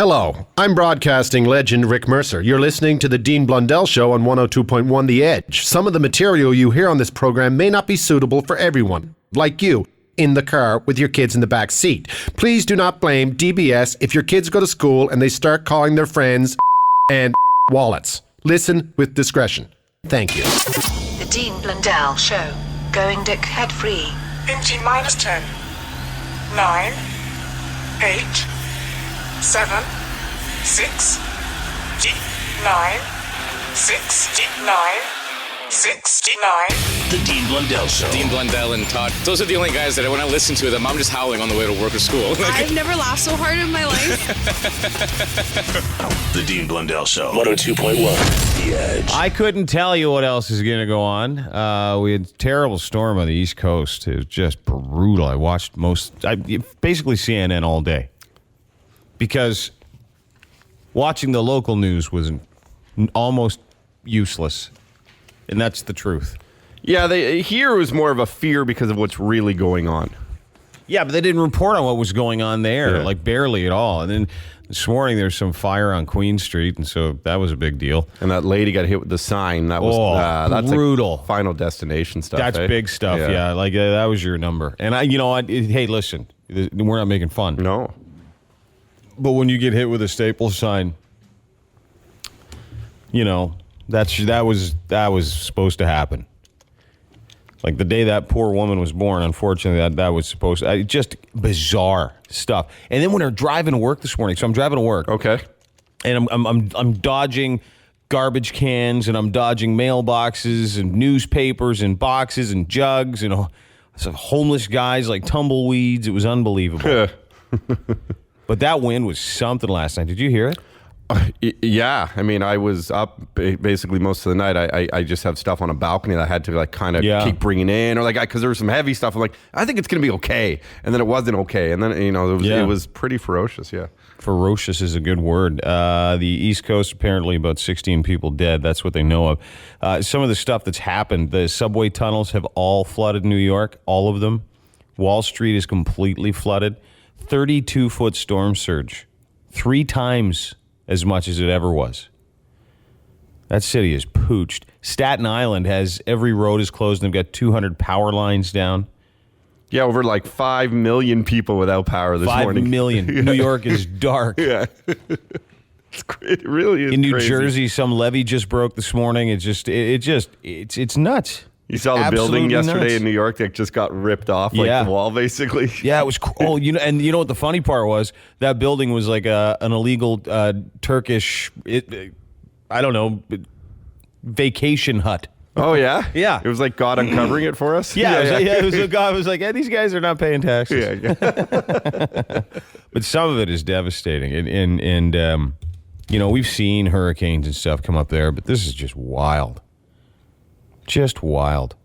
Hello, I'm broadcasting legend Rick Mercer. You're listening to the Dean Blundell Show on 102.1 The Edge. Some of the material you hear on this program may not be suitable for everyone, like you, in the car with your kids in the back seat. Please do not blame DBS if your kids go to school and they start calling their friends and wallets. Listen with discretion. Thank you. The Dean Blundell Show. Going dick head free. In T minus 10, 9, 8, 7, 6, D, 9, 6, D, 9, 6, D, 9. The Dean Blundell Show. Dean Blundell and Todd. Those are the only guys that when I listen to them, I'm just howling on the way to work or school. I've never laughed so hard in my life. The Dean Blundell Show. 102.1 The Edge. I couldn't tell you what else is going to go on. We had a terrible storm on the East Coast. It was just brutal. I watched basically CNN all day. Because watching the local news was almost useless. And that's the truth. Yeah, here was more of a fear because of what's really going on. Yeah, but they didn't report on what was going on there, Yeah. like barely at all. And then this morning there's some fire on Queen Street, and so that was a big deal. And that lady got hit with the sign. That was that's brutal. Like Final Destination stuff. That's big stuff, yeah. Like that was your number. And you know what? Hey, listen, we're not making fun. No. But when you get hit with a Staples sign, you know, that was supposed to happen. Like the day that poor woman was born, unfortunately, that was supposed to, just bizarre stuff. And then when they're driving to work this morning, so I'm driving to work. Okay. And I'm dodging garbage cans, and I'm dodging mailboxes and newspapers and boxes and jugs and some homeless guys like tumbleweeds. It was unbelievable. But that wind was something last night. Did you hear it? Yeah, I mean, I was up basically most of the night. I just have stuff on a balcony that I had to like kind of keep bringing in, or like because there was some heavy stuff. I'm like, I think it's gonna be okay, and then it wasn't okay, and then it was pretty ferocious. Yeah, ferocious is a good word. The East Coast, apparently about 16 people dead. That's what they know of. Some of the stuff that's happened, the subway tunnels have all flooded New York, all of them. Wall Street is completely flooded. 32-foot storm surge, 3 times as much as it ever was. That city is pooched. Staten Island has every road is closed, and they've got 200 power lines down. Yeah, over like 5 million people without power this morning. 5 million. Yeah. New York is dark. Yeah. It's great. It really is. In New crazy. Jersey, some levee just broke this morning. It's nuts. You saw the Absolutely building yesterday nuts. in New York that just got ripped off, like the wall, basically. Yeah, it was cool. And you know what the funny part was? That building was like an illegal Turkish, vacation hut. Oh, yeah? Yeah. It was like God uncovering it for us? Yeah, it was God was like, these guys are not paying taxes. Yeah. But some of it is devastating. And we've seen hurricanes and stuff come up there, but this is just wild. Just wild.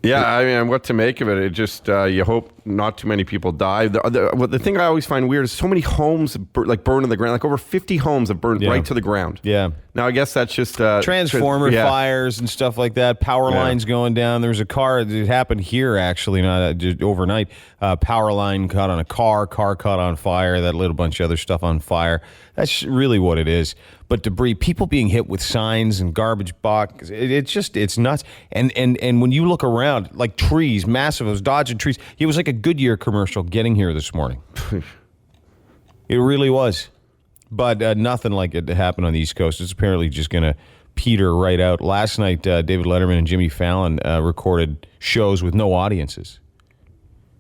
Yeah, I mean, what to make of it? It just, you hope not too many people die. The thing I always find weird is so many homes burned in the ground. Like over 50 homes have burned right to the ground. Yeah. Now, I guess that's just... Transformer fires and stuff like that. Power lines going down. There was a car, it happened here actually, not just overnight. Power line caught on a car caught on fire. That lit a bunch of other stuff on fire. That's really what it is. But debris, people being hit with signs and garbage boxes, it's nuts. And when you look around, like trees, massive, I was dodging trees. It was like a Goodyear commercial getting here this morning. It really was. But nothing like it happened on the East Coast. It's apparently just going to peter right out. Last night, David Letterman and Jimmy Fallon recorded shows with no audiences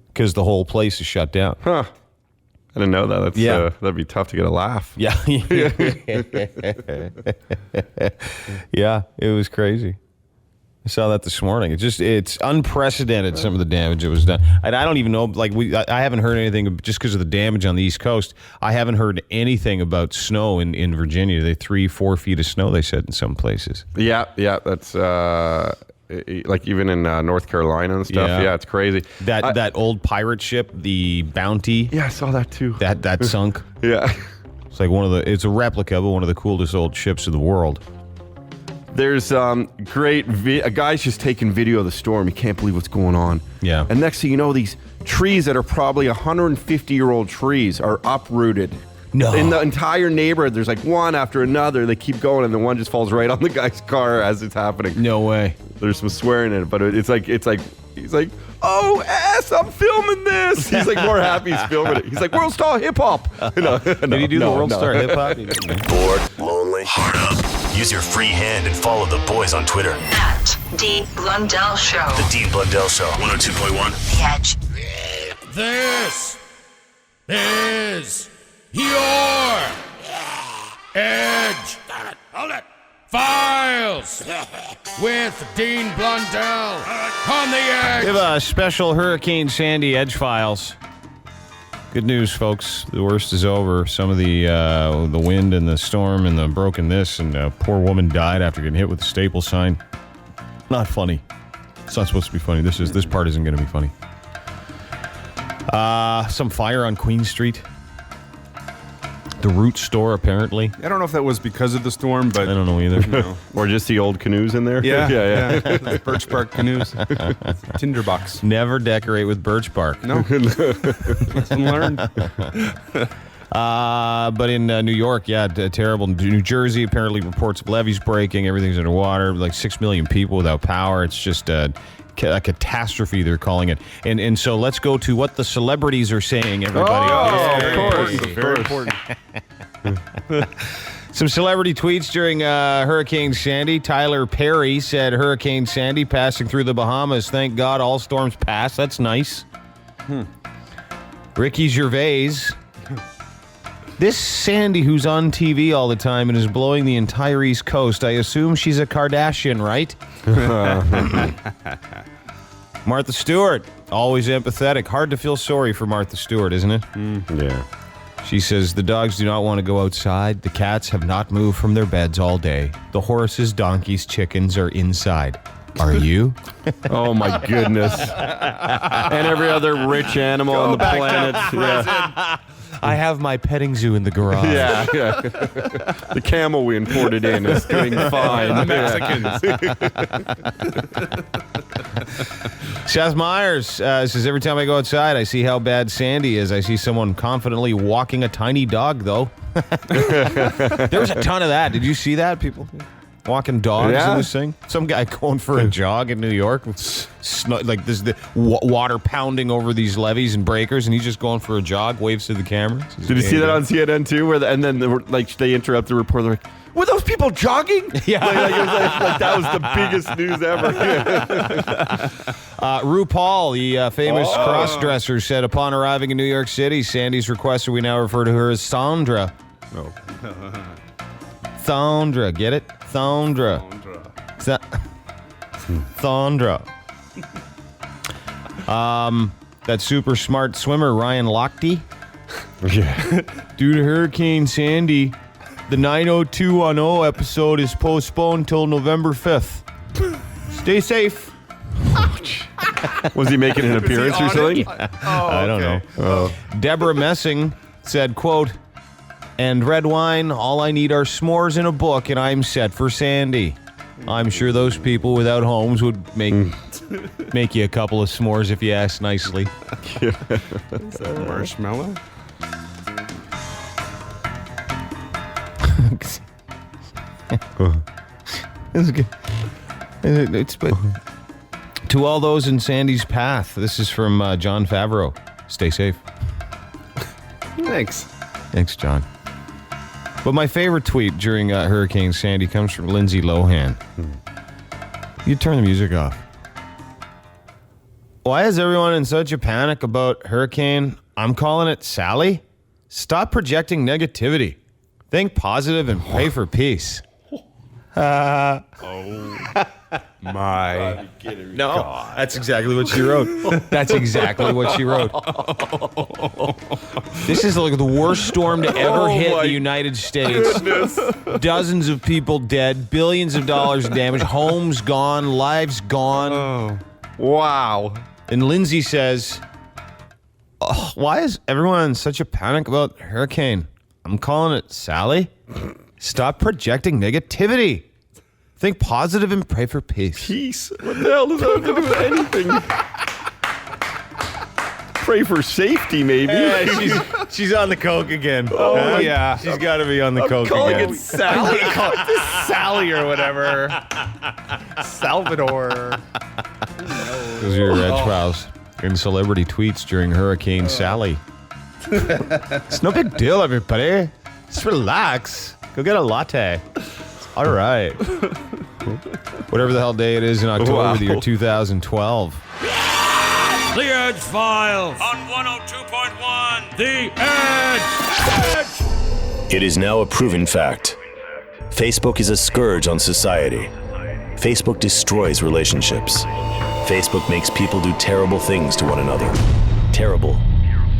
because the whole place is shut down. Huh. I didn't know that. That'd be tough to get a laugh. Yeah. Yeah, it was crazy. I saw that this morning. It's unprecedented, some of the damage that was done. And I don't even know, I haven't heard anything just because of the damage on the East Coast. I haven't heard anything about snow in Virginia. They 3-4 feet of snow, they said, in some places. Yeah, that's like even in North Carolina and stuff. Yeah, it's crazy. That old pirate ship, the Bounty. Yeah, I saw that too. That sunk. Yeah. It's like it's a replica, but one of the coolest old ships in the world. There's great a guy's just taking video of the storm. He can't believe what's going on. Yeah. And next thing you know, these trees that are probably 150-year-old trees are uprooted No. In the entire neighborhood, there's like one after another. They keep going, and the one just falls right on the guy's car as it's happening. No way. There's some swearing in it, but it's like he's like, "Oh, I'm filming this." He's like more happy he's filming it. He's like, "World Star Hip Hop." Did he do the World Star Hip Hop? Bored, lonely, hard up. Use your free hand and follow the boys on Twitter. At Dean Blundell Show. The Dean Blundell Show, 102.1. The Edge. This is your Edge. Hold it. Files with Dean Blundell on the Edge. We have a special Hurricane Sandy Edge Files. Good news, folks. The worst is over. Some of the wind and the storm and the broken this, and a poor woman died after getting hit with a staple sign. Not funny. It's not supposed to be funny. This part isn't going to be funny. Some fire on Queen Street. The Root store, apparently. I don't know if that was because of the storm, but I don't know either. Or just the old canoes in there. Yeah. Birch bark canoes. Tinderbox. Never decorate with birch bark. No. Lesson learned. But in New York, terrible. New Jersey apparently reports of levees breaking. Everything's underwater. Like 6 million people without power. It's just a catastrophe, they're calling it. And so let's go to what the celebrities are saying, everybody. Very important. Some celebrity tweets during Hurricane Sandy. Tyler Perry said, Hurricane Sandy passing through the Bahamas. Thank God all storms pass. That's nice. Ricky Gervais. This Sandy who's on TV all the time and is blowing the entire East Coast, I assume she's a Kardashian, right? Martha Stewart, always empathetic. Hard to feel sorry for Martha Stewart, isn't it? Yeah. She says, the dogs do not want to go outside. The cats have not moved from their beds all day. The horses, donkeys, chickens are inside. Are you? Oh, my goodness. And every other rich animal on the planet. Yeah. I have my petting zoo in the garage. Yeah. The camel we imported in is doing fine. The Mexicans. Seth Myers says, every time I go outside, I see how bad Sandy is. I see someone confidently walking a tiny dog, though. There was a ton of that. Did you see that, people? Walking dogs in this thing? Some guy going for a jog in New York with the water pounding over these levees and breakers, and he's just going for a jog, waves to the camera. Did you see that on CNN too? Then they interrupt the reporter, like, were those people jogging? Yeah. Like that was the biggest news ever. RuPaul, the famous cross-dresser, said upon arriving in New York City, Sandy's requested we now refer to her as Sandra. Oh. Sandra, get it? Sandra. Sandra. That super smart swimmer, Ryan Lochte. Yeah. Due to Hurricane Sandy, the 90210 episode is postponed till November 5th. Stay safe. Was he making an appearance or something? I don't know. Deborah Messing said, quote, and red wine, all I need are s'mores and a book, and I'm set for Sandy. I'm sure those people without homes would make you a couple of s'mores if you ask nicely. Is that marshmallow? It's good. To all those in Sandy's path, this is from John Favreau. Stay safe. Thanks. Thanks, John. But my favorite tweet during Hurricane Sandy comes from Lindsay Lohan. You turn the music off. Why is everyone in such a panic about Hurricane? I'm calling it Sally. Stop projecting negativity. Think positive and pray for peace. My No, that's exactly what she wrote. That's exactly what she wrote. This is like the worst storm to ever hit the United States. Dozens of people dead, billions of dollars damage, homes gone, lives gone. Oh. Wow. And Lindsay says, why is everyone in such a panic about Hurricane? I'm calling it Sally. Stop projecting negativity. Think positive and pray for peace. Peace? What the hell does that have to do with anything? pray for safety, maybe. Yeah, she's on the coke again. Oh, yeah. She's got to be on the coke calling again. it Sally. Sally or whatever. Salvador. Those are your Edge Pals in celebrity tweets during Hurricane Sally. It's no big deal, everybody. Just relax. Go get a latte. All right. Whatever the hell day it is in October of the year 2012. The Edge Files on 102.1 The Edge. It is now a proven fact. Facebook is a scourge on society. Facebook destroys relationships. Facebook makes people do terrible things to one another. Terrible,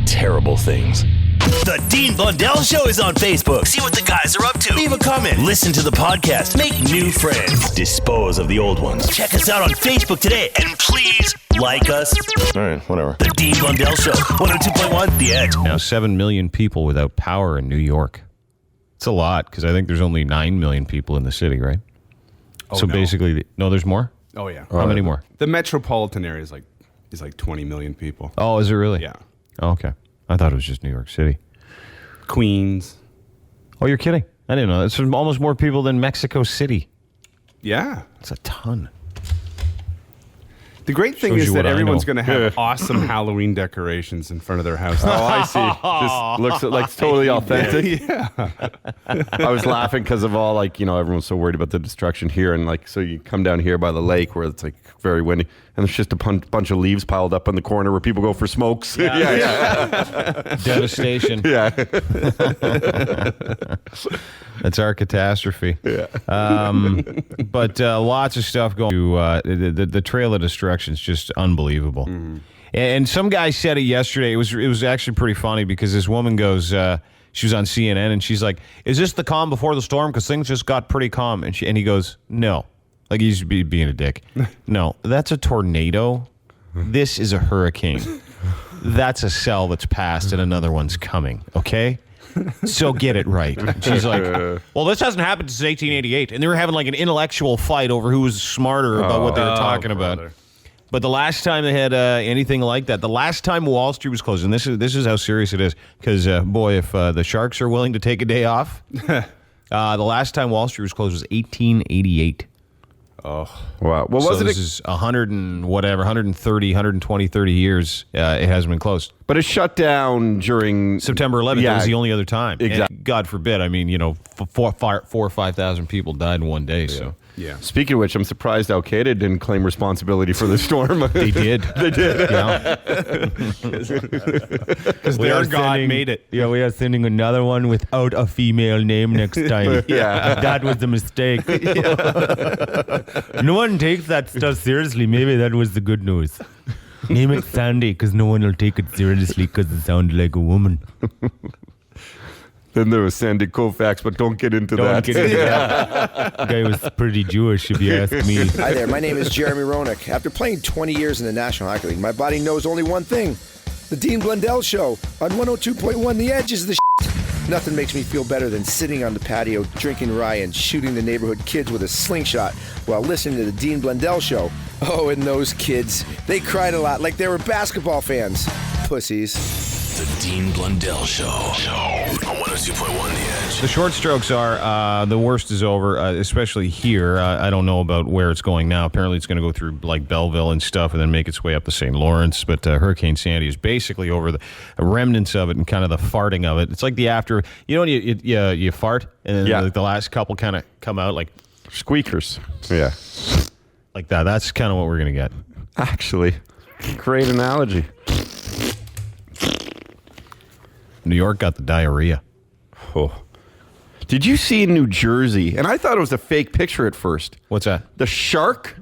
terrible things. The Dean Blundell Show is on Facebook. See what the guys are up to. Leave a comment. Listen to the podcast. Make new friends. Dispose of the old ones. Check us out on Facebook today. And please like us. All right, whatever. The Dean Blundell Show. 102.1 The Edge. Now 7 million people without power in New York. It's a lot because I think there's only 9 million people in the city, right? Oh, so no. basically, no, there's more? Oh, yeah. How many more? The metropolitan area is like 20 million people. Oh, is it really? Yeah. Oh, okay. I thought it was just New York City. Queens. Oh, you're kidding. I didn't know. It's almost more people than Mexico City. Yeah. It's a ton. The great thing Shows is you that what I everyone's know. going to have awesome Halloween decorations in front of their house. Oh, I see. Just looks like totally authentic. Yeah. I was laughing because of all everyone's so worried about the destruction here, and so you come down here by the lake where it's very windy, and there's just a bunch of leaves piled up in the corner where people go for smokes. Yeah. Devastation. Yeah. That's our catastrophe. Yeah. But lots of stuff going to the trail of destruction is just unbelievable. Mm-hmm. And some guy said it yesterday. It was actually pretty funny because this woman goes, she was on CNN and she's like, "Is this the calm before the storm? Because things just got pretty calm." And he goes, "No." Like he's being a dick. "No, that's a tornado. This is a hurricane. That's a cell that's passed and another one's coming. Okay? So get it right." And she's like, "Well, this hasn't happened since 1888." And they were having like an intellectual fight over who was smarter about what they were talking about. But the last time they had anything like that, the last time Wall Street was closed, and this is how serious it is, because boy, if the Sharks are willing to take a day off, the last time Wall Street was closed was 1888. Oh, wow. Well, So this is 130 years it hasn't been closed. But it shut down during September 11th. Yeah, That was the only other time. Exactly. And God forbid. I mean, 4 or 5,000 people died in one day. So Yeah. Speaking of which, I'm surprised Al-Qaeda didn't claim responsibility for the storm. they did. They did. Yeah. Because their God made it. Yeah, we are sending another one without a female name next time. Yeah. That was the mistake. No one takes that stuff seriously. Maybe that was the good news. Name it Sandy because no one will take it seriously because it sounded like a woman. Then there was Sandy Koufax, but don't get into that. The guy was pretty Jewish, if you ask me. Hi there, my name is Jeremy Roenick. After playing 20 years in the National Hockey League, my body knows only one thing. The Dean Blundell Show on 102.1 The Edge is the shit. Nothing makes me feel better than sitting on the patio, drinking rye, and shooting the neighborhood kids with a slingshot while listening to the Dean Blundell Show. Oh, and those kids, they cried a lot like they were basketball fans. Pussies. The Dean Blundell Show on 102.1 The Edge. The short strokes are the worst is over, especially here. I don't know about where it's going now. Apparently it's going to go through like Belleville and stuff and then make its way up to St. Lawrence. But Hurricane Sandy is basically over the remnants of it and kind of the farting of it. It's like the after, you fart and then the last couple kind of come out like squeakers. Yeah. Like that. That's kind of what we're going to get. Actually, great analogy. New York got the diarrhea. Oh. Did you see in New Jersey? And I thought it was a fake picture at first. What's that? The shark.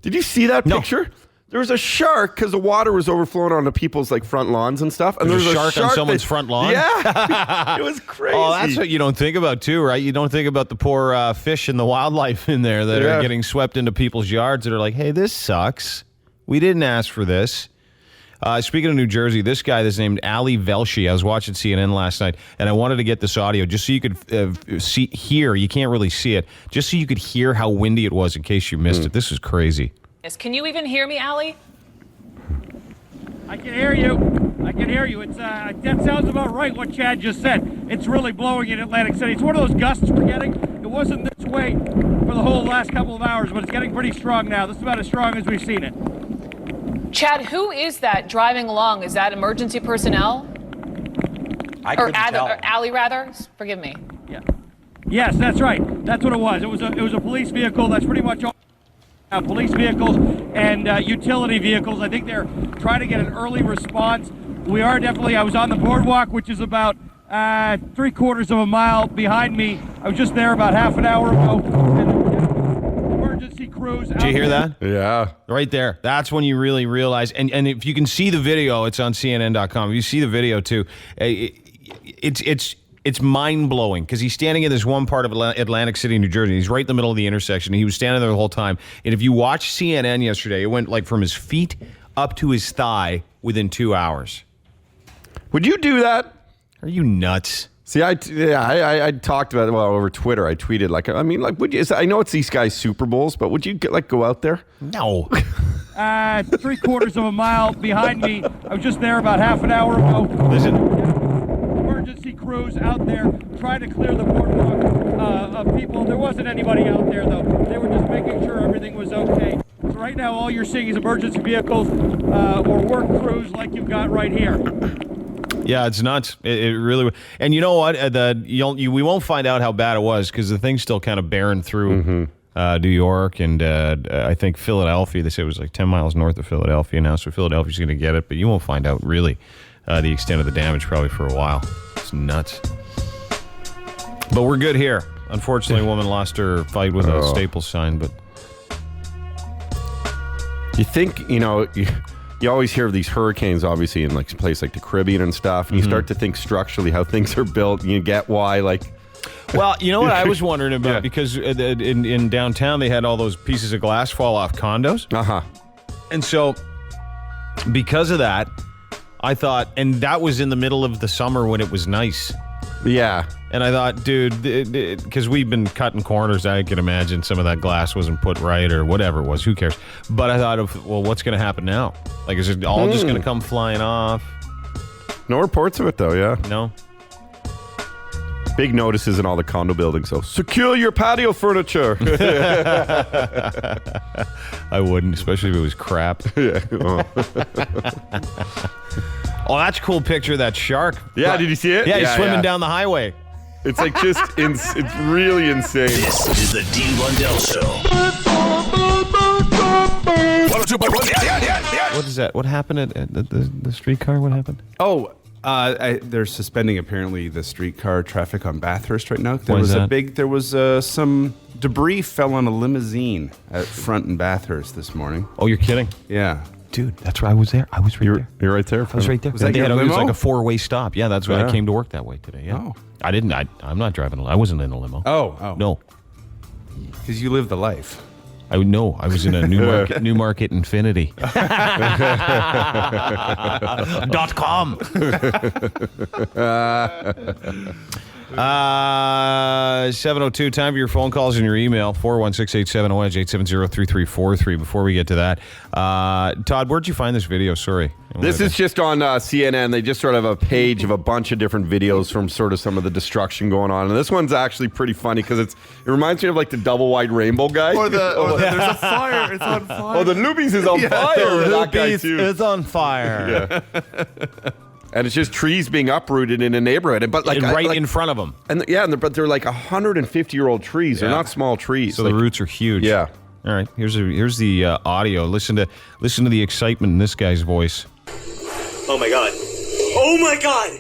Did you see that picture? There was a shark because the water was overflowing onto people's front lawns and stuff. And There's a shark on someone's front lawn? Yeah. It was crazy. Oh, that's what you don't think about too, right? You don't think about the poor fish and the wildlife in there that are getting swept into people's yards that are like, hey, this sucks. We didn't ask for this. Speaking of New Jersey, this guy that's named Ali Velshi, I was watching CNN last night, and I wanted to get this audio just so you could hear. You can't really see it. Just so you could hear how windy it was in case you missed it. This is crazy. Can you even hear me, Ali? I can hear you. I can hear you. It's that sounds about right what Chad just said. It's really blowing in Atlantic City. It's one of those gusts we're getting. It wasn't this way for the whole last couple of hours, but it's getting pretty strong now. This is about as strong as we've seen it. Chad, who is that driving along? Is that emergency personnel? Or alley, rather? Forgive me. Yeah. Yes, that's right. That's what it was. It was a police vehicle. That's pretty much all. Police vehicles and utility vehicles. I think they're trying to get an early response. We are definitely. I was on the boardwalk, which is about 3/4 of a mile behind me. I was just there about half an hour ago. Emergency crews. Did you hear that? Yeah. Right there. That's when you really realize. And if you can see the video, it's on CNN.com. If you see the video too, it's mind-blowing because he's standing in this one part of Atlantic City, New Jersey. He's right in the middle of the intersection. He was standing there the whole time. And if you watch CNN yesterday, it went like from his feet up to his thigh within 2 hours. Would you do that? Are you nuts? See, I talked about it over Twitter. I tweeted would you? I know it's these guys' Super Bowls, but would you go out there? No. 3/4 of a mile behind me. I was just there about half an hour ago. Listen. Emergency crews out there trying to clear the boardwalk of people. There wasn't anybody out there though. They were just making sure everything was okay. So right now, all you're seeing is emergency vehicles or work crews like you've got right here. Yeah, it's nuts. It really. And you know what? We won't find out how bad it was because the thing's still kind of bearing through New York and I think Philadelphia. They say it was like 10 miles north of Philadelphia now, so Philadelphia's going to get it. But you won't find out really the extent of the damage probably for a while. It's nuts. But we're good here. Unfortunately, a woman lost her fight with a Staples sign. But you think you always hear of these hurricanes, obviously, in like a place like the Caribbean and stuff, and you start to think structurally how things are built, and you get why, like... Well, you know what I was wondering about? Because in downtown, they had all those pieces of glass fall off condos. Uh-huh. And so, because of that, I thought, and that was in the middle of the summer when it was nice. Yeah. And I thought, dude, because we've been cutting corners, I can imagine some of that glass wasn't put right or whatever it was. Who cares? But I thought, what's going to happen now? Like, is it all just going to come flying off? No reports of it, though, yeah. No. Big notices in all the condo buildings, so secure your patio furniture. I wouldn't, especially if it was crap. Yeah. Oh, that's a cool picture of that shark. Yeah, did you see it? Yeah, he's swimming down the highway. It's like just, it's really insane. This is the Dean Blundell Show. What is that? What happened at the streetcar? What happened? Oh, they're suspending apparently the streetcar traffic on Bathurst right now. There was some debris fell on a limousine at front in Bathurst this morning. Oh, you're kidding? Yeah. Dude, that's where I was there. I was right there. You're right there. I was right there. Was that your limo? It was like a 4-way stop. Yeah, that's why I came to work that way today. Yeah. Oh. I didn't. I'm not driving. I wasn't in a limo. Oh. No. Because you live the life. I was in a New Market Infinity. .com. 702, time for your phone calls and your email. 416-870-EDGE, 870-3343. Before we get to that, Todd, where'd you find this video? Sorry. This is just on CNN. They just sort of have a page of a bunch of different videos from sort of some of the destruction going on. And this one's actually pretty funny because it reminds me of like the double wide rainbow guy. Or there's a fire. It's on fire. Oh, the Luby's is on fire. The Luby's is on fire. Yeah. And it's just trees being uprooted in a neighborhood, but like in front of them. And but they're like 150-year-old trees. They're not small trees. So the roots are huge. Yeah. All right. Here's the audio. Listen to the excitement in this guy's voice. Oh my god! Oh my god!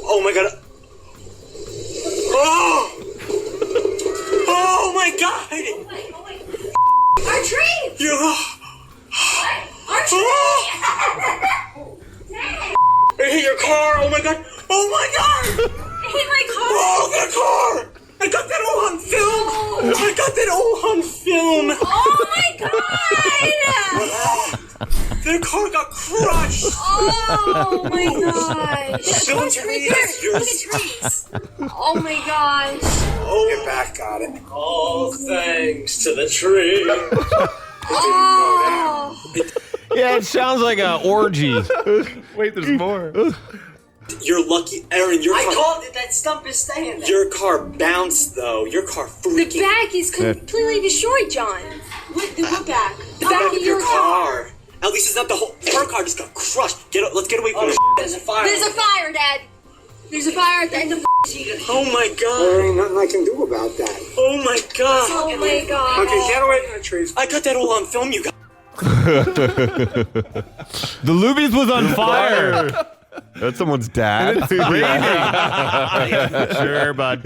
Oh my god! Oh! Oh my god! Our tree! Our tree! It hit your car! Oh my god! Oh my god! It hit my car! Oh, the car! I got that all on film! Oh. I got that all on film! Oh my god! The car got crushed! Oh my gosh! Don't Look tell me that's yours. at trees! Oh my gosh! Oh, your back got it. All thanks to the tree. Oh! Yeah, it sounds like an orgy. Wait, there's more. You're lucky, Aaron. Your car, called it. That stump is staying there. your car bounced though. Your car freaking. The back is completely destroyed, John. What back? The back of your car. At least it's not the whole. Her car just got crushed. Let's get away from this. There's a fire. There's a fire, Dad. There's a fire at the end of the street. Oh my god. There ain't nothing I can do about that. Oh my god. Oh my god. Okay, get away from the trees. I got that all on film, you guys. The Luby's was on fire. That's someone's dad. It's raining. Sure, bud.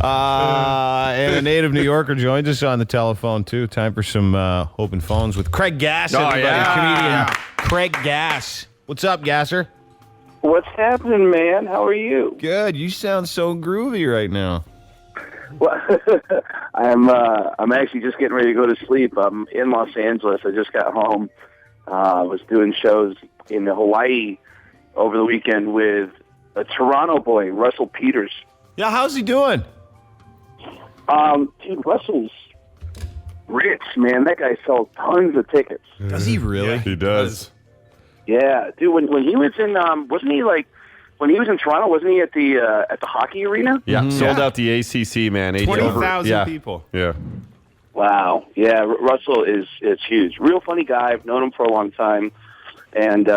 And a native New Yorker joins us on the telephone, too. Time for some open phones with Craig Gass, everybody. Comedian Craig Gass. What's up, Gasser? What's happening, man? How are you? Good. You sound so groovy right now. Well, I'm actually just getting ready to go to sleep. I'm in Los Angeles. I just got home. I was doing shows in Hawaii over the weekend with a Toronto boy, Russell Peters. Yeah, how's he doing? Dude, Russell's rich, man. That guy sells tons of tickets. Does he really? Yeah, he does. Yeah, dude. When he was in, wasn't he like? When he was in Toronto, wasn't he at the hockey arena? Yeah, sold out the ACC, man. 20,000 people. Yeah. Wow. Yeah, Russell is huge. Real funny guy. I've known him for a long time, and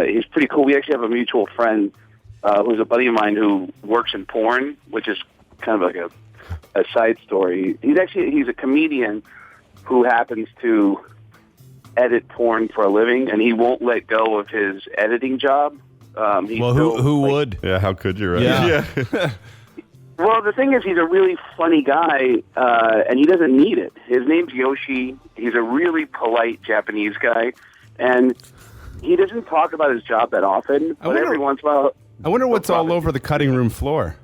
he's pretty cool. We actually have a mutual friend who's a buddy of mine who works in porn, which is kind of like a side story. He's a comedian who happens to edit porn for a living, and he won't let go of his editing job. Who would? Yeah, how could you, right? Yeah. Well, the thing is, he's a really funny guy, and he doesn't need it. His name's Yoshi. He's a really polite Japanese guy, and he doesn't talk about his job that often, but every once in a while... I wonder what's all over the cutting room floor.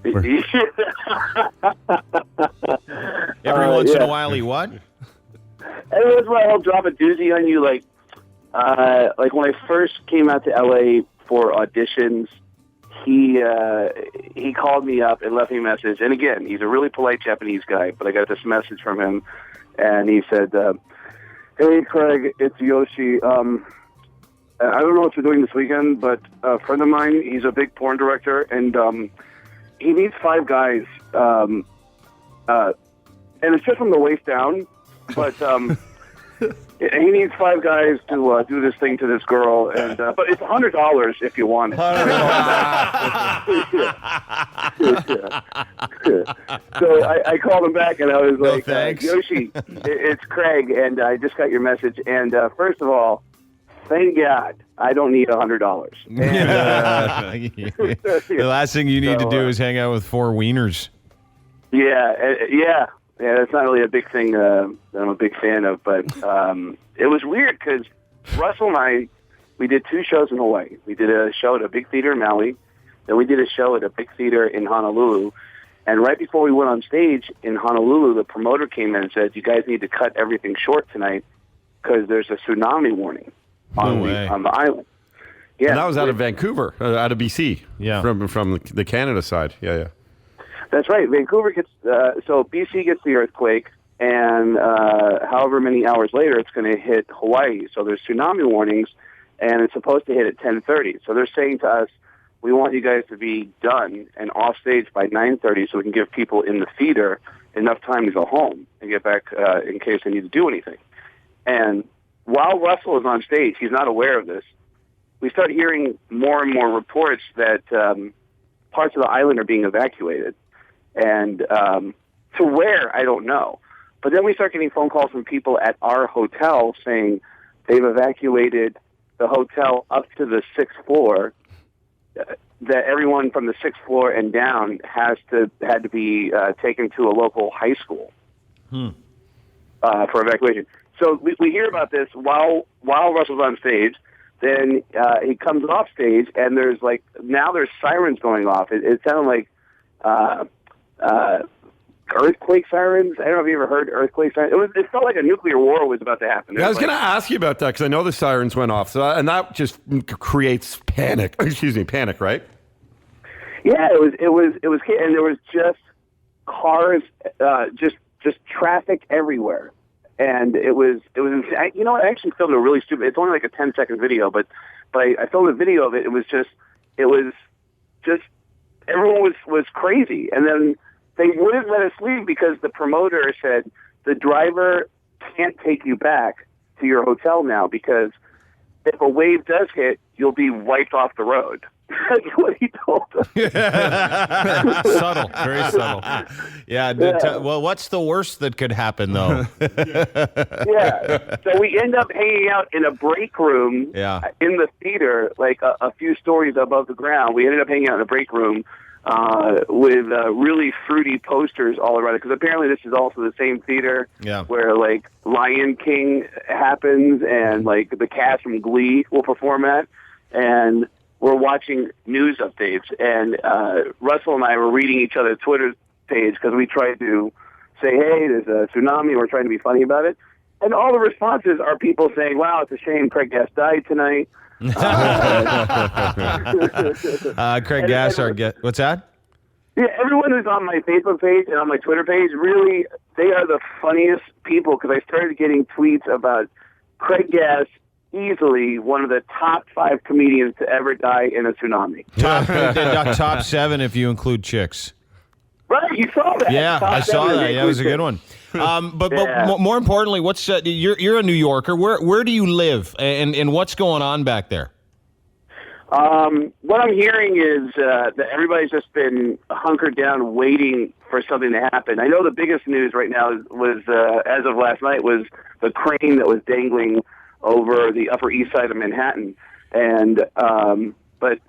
Every once in a while, he what? Every once in a while, he'll drop a doozy on you, like when I first came out to L.A. for auditions, he called me up and left me a message. And again, he's a really polite Japanese guy, but I got this message from him, and he said, "Hey, Craig, it's Yoshi. I don't know what you're doing this weekend, but a friend of mine, he's a big porn director, and he needs 5 guys, and it's just from the waist down, but he needs 5 guys to do this thing to this girl, and but it's $100 if you want it." So I called him back, and I was like, "Yoshi, it's Craig, and I just got your message, and first of all, thank God I don't need $100. The last thing you need to do is hang out with 4 wieners. Yeah, that's not really a big thing that I'm a big fan of, but it was weird because Russell and I, we did 2 shows in Hawaii. We did a show at a big theater in Maui, then we did a show at a big theater in Honolulu, and right before we went on stage in Honolulu, the promoter came in and said, "You guys need to cut everything short tonight because there's a tsunami warning on the island." Yeah, and that was out of Vancouver, out of BC. Yeah, from the Canada side. Yeah. That's right. Vancouver gets so BC gets the earthquake, and however many hours later, it's going to hit Hawaii. So there's tsunami warnings, and it's supposed to hit at 10:30. So they're saying to us, "We want you guys to be done and off stage by 9:30, so we can give people in the theater enough time to go home and get back in case they need to do anything." And while Russell is on stage, he's not aware of this. We start hearing more and more reports that parts of the island are being evacuated. And to where, I don't know. But then we start getting phone calls from people at our hotel saying they've evacuated the hotel up to the 6th floor, that everyone from the 6th floor and down had to be taken to a local high school for evacuation. So we hear about this while Russell's on stage. Then he comes off stage, and there's sirens going off. It sounded like earthquake sirens. I don't know if you ever heard earthquake sirens. It felt like a nuclear war was about to happen. Yeah, I was going to ask you about that because I know the sirens went off, and that just creates panic. Excuse me, panic, right? Yeah, it was, and there was just cars, just traffic everywhere. And it was you know what, I actually filmed a really stupid, it's only like a 10-second video, but I filmed a video of it. It was just everyone was crazy. And then they wouldn't let us leave because the promoter said the driver can't take you back to your hotel now because if a wave does hit, you'll be wiped off the road. That's what he told us. Subtle, very subtle. Yeah. Well, what's the worst that could happen, though? Yeah. So we end up hanging out in a break room in the theater, like a few stories above the ground. We ended up hanging out in a break room with really fruity posters all around it, because apparently this is also the same theater where like Lion King happens and like the cast from Glee will perform at, and we're watching news updates, and Russell and I were reading each other's Twitter page because we tried to say, hey, there's a tsunami, and we're trying to be funny about it. And all the responses are people saying, wow, it's a shame Craig Gass died tonight. Craig Gass, our guest. What's that? Yeah, everyone who's on my Facebook page and on my Twitter page, really, they are the funniest people, because I started getting tweets about Craig Gass, easily one of the top 5 comedians to ever die in a tsunami. Top 7 if you include chicks. Right, you saw that. Yeah, I saw that. Yeah, it was a good one. But more importantly, what's you're a New Yorker. Where do you live, and what's going on back there? What I'm hearing is that everybody's just been hunkered down waiting for something to happen. I know the biggest news right now was as of last night, was the crane that was dangling over the Upper East Side of Manhattan. And but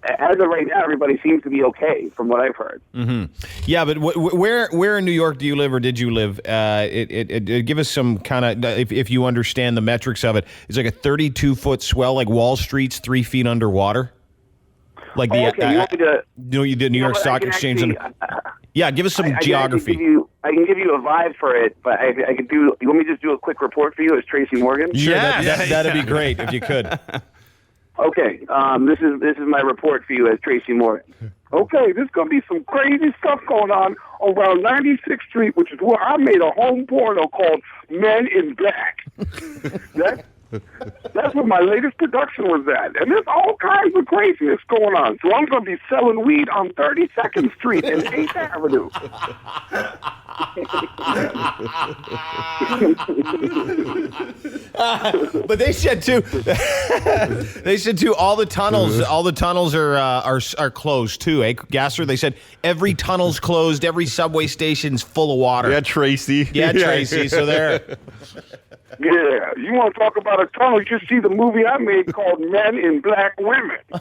as of right now, everybody seems to be okay, from what I've heard. Mm-hmm. Yeah, but where in New York do you live, or did you live? Give us some kind of, if you understand the metrics of it. It's like a 32-foot swell, like Wall Street's 3 feet underwater. Like the New York Stock Exchange. Yeah, give us some geography. I can give you a vibe for it, but I could do. You want me to just do a quick report for you as Tracy Morgan? Sure, that'd be great if you could. Okay, this is my report for you as Tracy Morgan. Okay, there's going to be some crazy stuff going on around 96th Street, which is where I made a home porno called Men in Black. That's where my latest production was at. And there's all kinds of craziness going on. So I'm going to be selling weed on 32nd Street and 8th Avenue. But they said too, all the tunnels are closed too, eh, Gasser? They said every tunnel's closed, every subway station's full of water. Yeah, Tracy. Yeah, Tracy. So there. Yeah, you want to talk about a tunnel? You should see the movie I made called Men in Black Women. You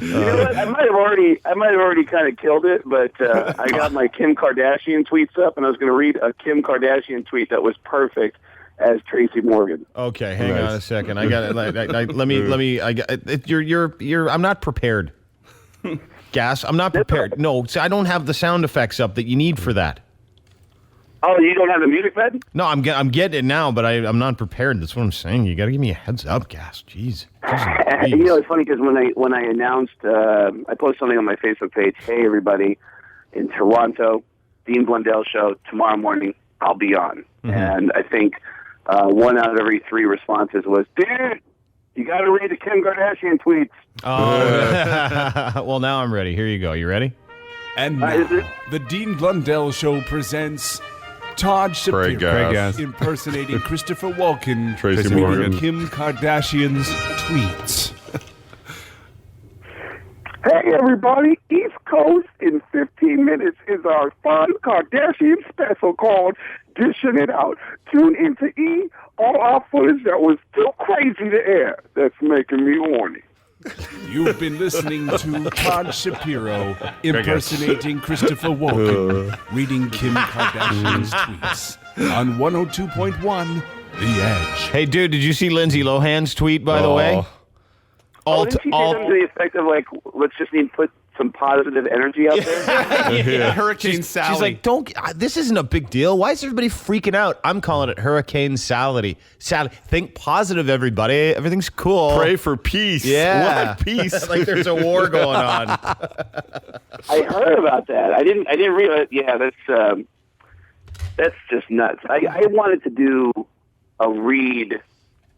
know what? I might have already kind of killed it, but I got my Kim Kardashian tweets up, and I was going to read a Kim Kardashian tweet that was perfect as Tracy Morgan. Okay, hang on a second. I got it. Let me. You're. I'm not prepared. Gas. I'm not prepared. No, see, I don't have the sound effects up that you need for that. Oh, you don't have the music fed? No, I'm getting it now, but I'm not prepared. That's what I'm saying. You got to give me a heads up, Gas. Jeez. You know, it's funny because when I announced, I posted something on my Facebook page. Hey, everybody, in Toronto, Dean Blundell show tomorrow morning. I'll be on, and I think 1 out of every 3 responses was, dude, you got to read the Kim Kardashian tweets. Oh, well, now I'm ready. Here you go. You ready? And now, the Dean Blundell Show presents Todd Shapiro Craig Gass. impersonating Christopher Walken, Tracy Morgan, Kim Kardashian's tweets. Hey, everybody, East Coast in 15 minutes is our fun Kardashian special called Dishing It Out. Tune into E, all our footage that was too crazy to air. That's making me horny. You've been listening to Todd Shapiro impersonating Christopher Walken, reading Kim Kardashian's tweets on 102.1 The Edge. Hey, dude, did you see Lindsay Lohan's tweet, by the way? Didn't she say something to the effect of, like, let's just put some positive energy out there. Hurricane Sally. She's like, this isn't a big deal. Why is everybody freaking out? I'm calling it Hurricane Sally. Think positive, everybody. Everything's cool. Pray for peace. Yeah. What peace? Like there's a war going on. I heard about that. I didn't realize. Yeah, that's just nuts. I wanted to do a read.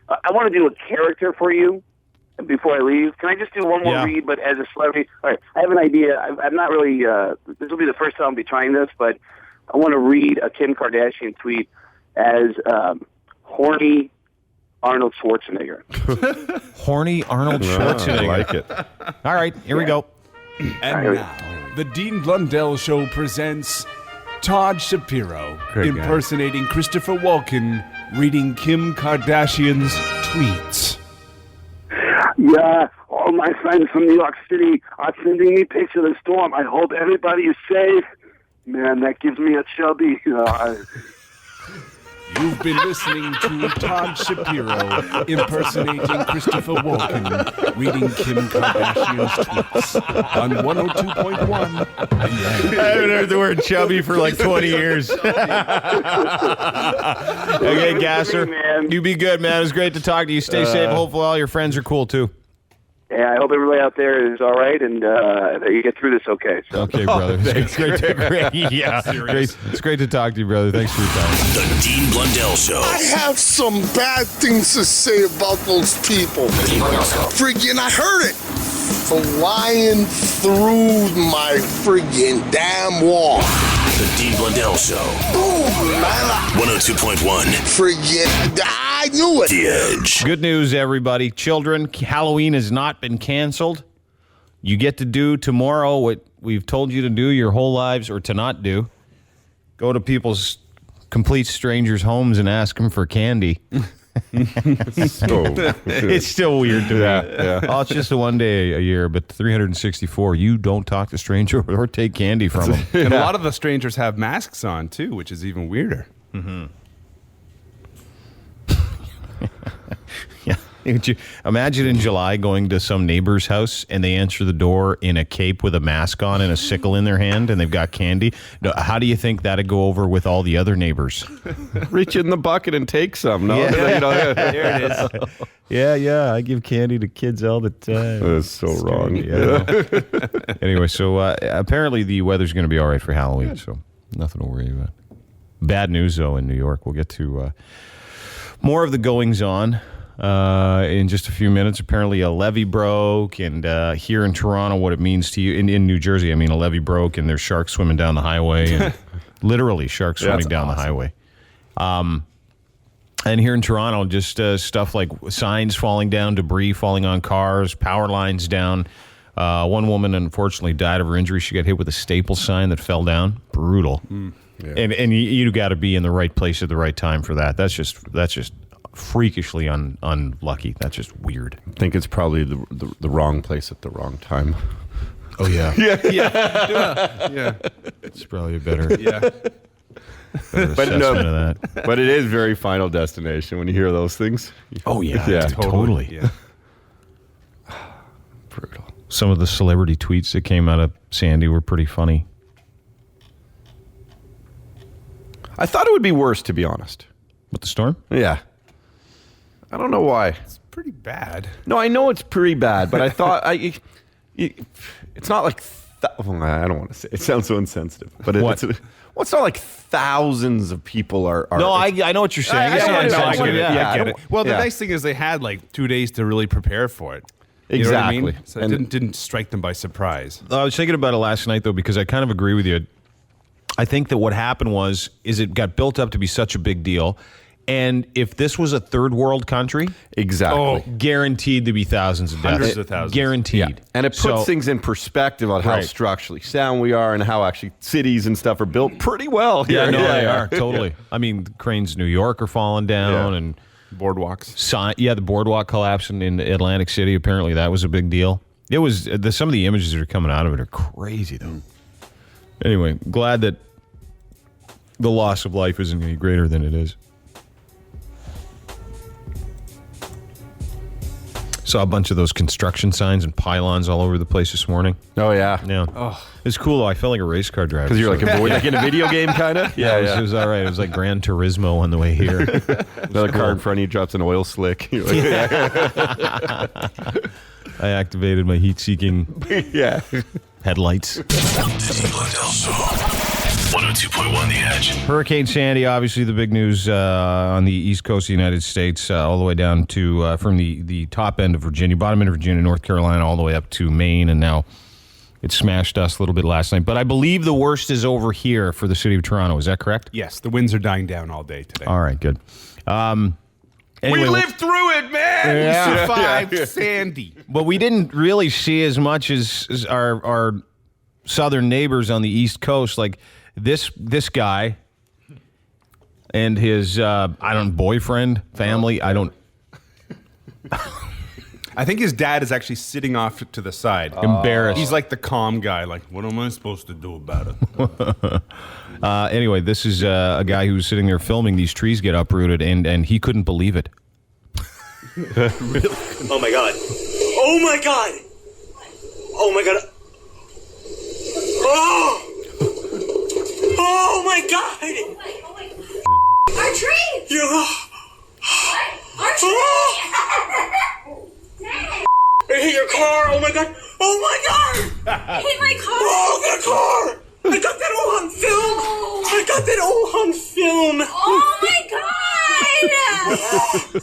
I want to do a character for you before I leave. Can I just do one more read, but as a celebrity? All right, I have an idea. I'm not really, this will be the first time I'll be trying this, but I want to read a Kim Kardashian tweet as horny Arnold Schwarzenegger. Horny Arnold Schwarzenegger. I like it. All right, here we go. And now, the Dean Blundell Show presents Todd Shapiro impersonating Christopher Walken, reading Kim Kardashian's tweets. Yeah, all my friends from New York City are sending me pictures of the storm. I hope everybody is safe. Man, that gives me a chubby. You've been listening to Todd Shapiro impersonating Christopher Walken, reading Kim Kardashian's tweets on 102.1. I haven't heard the word chubby for like 20 years. Okay, Gasser, you be good, man. It was great to talk to you. Stay safe. Hopefully all your friends are cool, too. Yeah, I hope everybody out there is all right and that you get through this okay. So. Okay, brother. It's great to talk to you, brother. Thanks for your time. The Dean Blundell Show. I have some bad things to say about those people. Friggin', I heard it. Flying through my friggin' damn wall. The Dean Blundell Show. Boom, man. 102.1. Friggin', I knew it. The Edge. Good news, everybody. Children, Halloween has not been canceled. You get to do tomorrow what we've told you to do your whole lives or to not do. Go to people's complete strangers' homes and ask them for candy. It's still weird to me. Yeah. Oh, it's just a one day a year, but 364, you don't talk to strangers or take candy from them. And a lot of the strangers have masks on, too, which is even weirder. Mm-hmm. Yeah. Could you imagine in July going to some neighbor's house and they answer the door in a cape with a mask on and a sickle in their hand and they've got candy? How do you think that'd go over with all the other neighbors? Reach in the bucket and take some. No, Yeah. There it is. Yeah. I give candy to kids all the time. That's so wrong. Yeah. Anyway, so apparently the weather's going to be all right for Halloween, so nothing to worry about. Bad news, though, in New York. We'll get to more of the goings-on in just a few minutes. Apparently a levee broke, and here in Toronto, what it means to you, in New Jersey, I mean, a levee broke, and there's sharks swimming down the highway, and literally sharks swimming down the highway. And here in Toronto, just stuff like signs falling down, debris falling on cars, power lines down. One woman, unfortunately, died of her injury. She got hit with a staple sign that fell down. Brutal. Yeah. And you got to be in the right place at the right time for that. That's just freakishly unlucky. That's just weird. I think it's probably the wrong place at the wrong time. Oh, yeah. Yeah. It's probably a better But assessment of that. But it is very Final Destination when you hear those things. Oh, yeah. Totally. Yeah. Brutal. Some of the celebrity tweets that came out of Sandy were pretty funny. I thought it would be worse, to be honest. With the storm? Yeah. I don't know why. It's pretty bad. No, I know it's pretty bad, but I thought it's not like I don't want to say it. Sounds so insensitive, but it's not like thousands of people are. No, I know what you're saying. I get it. Well, the nice thing is they had like 2 days to really prepare for it. You Exactly. know what I mean? So it didn't strike them by surprise. I was thinking about it last night, though, because I kind of agree with you. I think that what happened is it got built up to be such a big deal. And if this was a third world country, guaranteed to be thousands of deaths. Hundreds of thousands. Guaranteed. Yeah. And it puts things in perspective on how structurally sound we are and how actually cities and stuff are built pretty well here. Yeah, no, they are. Totally. I mean, cranes in New York are falling down and boardwalks. The boardwalk collapsing in Atlantic City. Apparently that was a big deal. It was some of the images that are coming out of it are crazy, though. Anyway, glad that the loss of life isn't any greater than it is. Saw a bunch of those construction signs and pylons all over the place this morning. Oh, yeah. Yeah. Oh. It's cool, though. I felt like a race car driver. Because you're like in a video game, kind of? It was all right. It was like Gran Turismo on the way here. Another car in front of you drops an oil slick. You're like, I activated my heat-seeking headlights. The Dean Blundell Show. 102.1 The Edge. Hurricane Sandy, obviously the big news on the east coast of the United States, all the way down to from the top end of Virginia, bottom end of Virginia, North Carolina, all the way up to Maine, and now it smashed us a little bit last night. But I believe the worst is over here for the city of Toronto. Is that correct? Yes, the winds are dying down all day today. All right, good. Anyway, we lived through it, man. Yeah. We survived Sandy. But we didn't really see as much as our southern neighbors on the East Coast. Like this guy and his boyfriend, family. I think his dad is actually sitting off to the side. Embarrassed. He's like the calm guy. Like, what am I supposed to do about it? Anyway, this is a guy who was sitting there filming these trees get uprooted, and he couldn't believe it. Really? Oh my god. Oh my god. Oh my god. Oh! Oh my god! Our tree! You. Our tree! It hit your car! Oh my god! Oh my god! Hit my car! Oh, the car! I got that all on film! I got that all on film! Oh my god!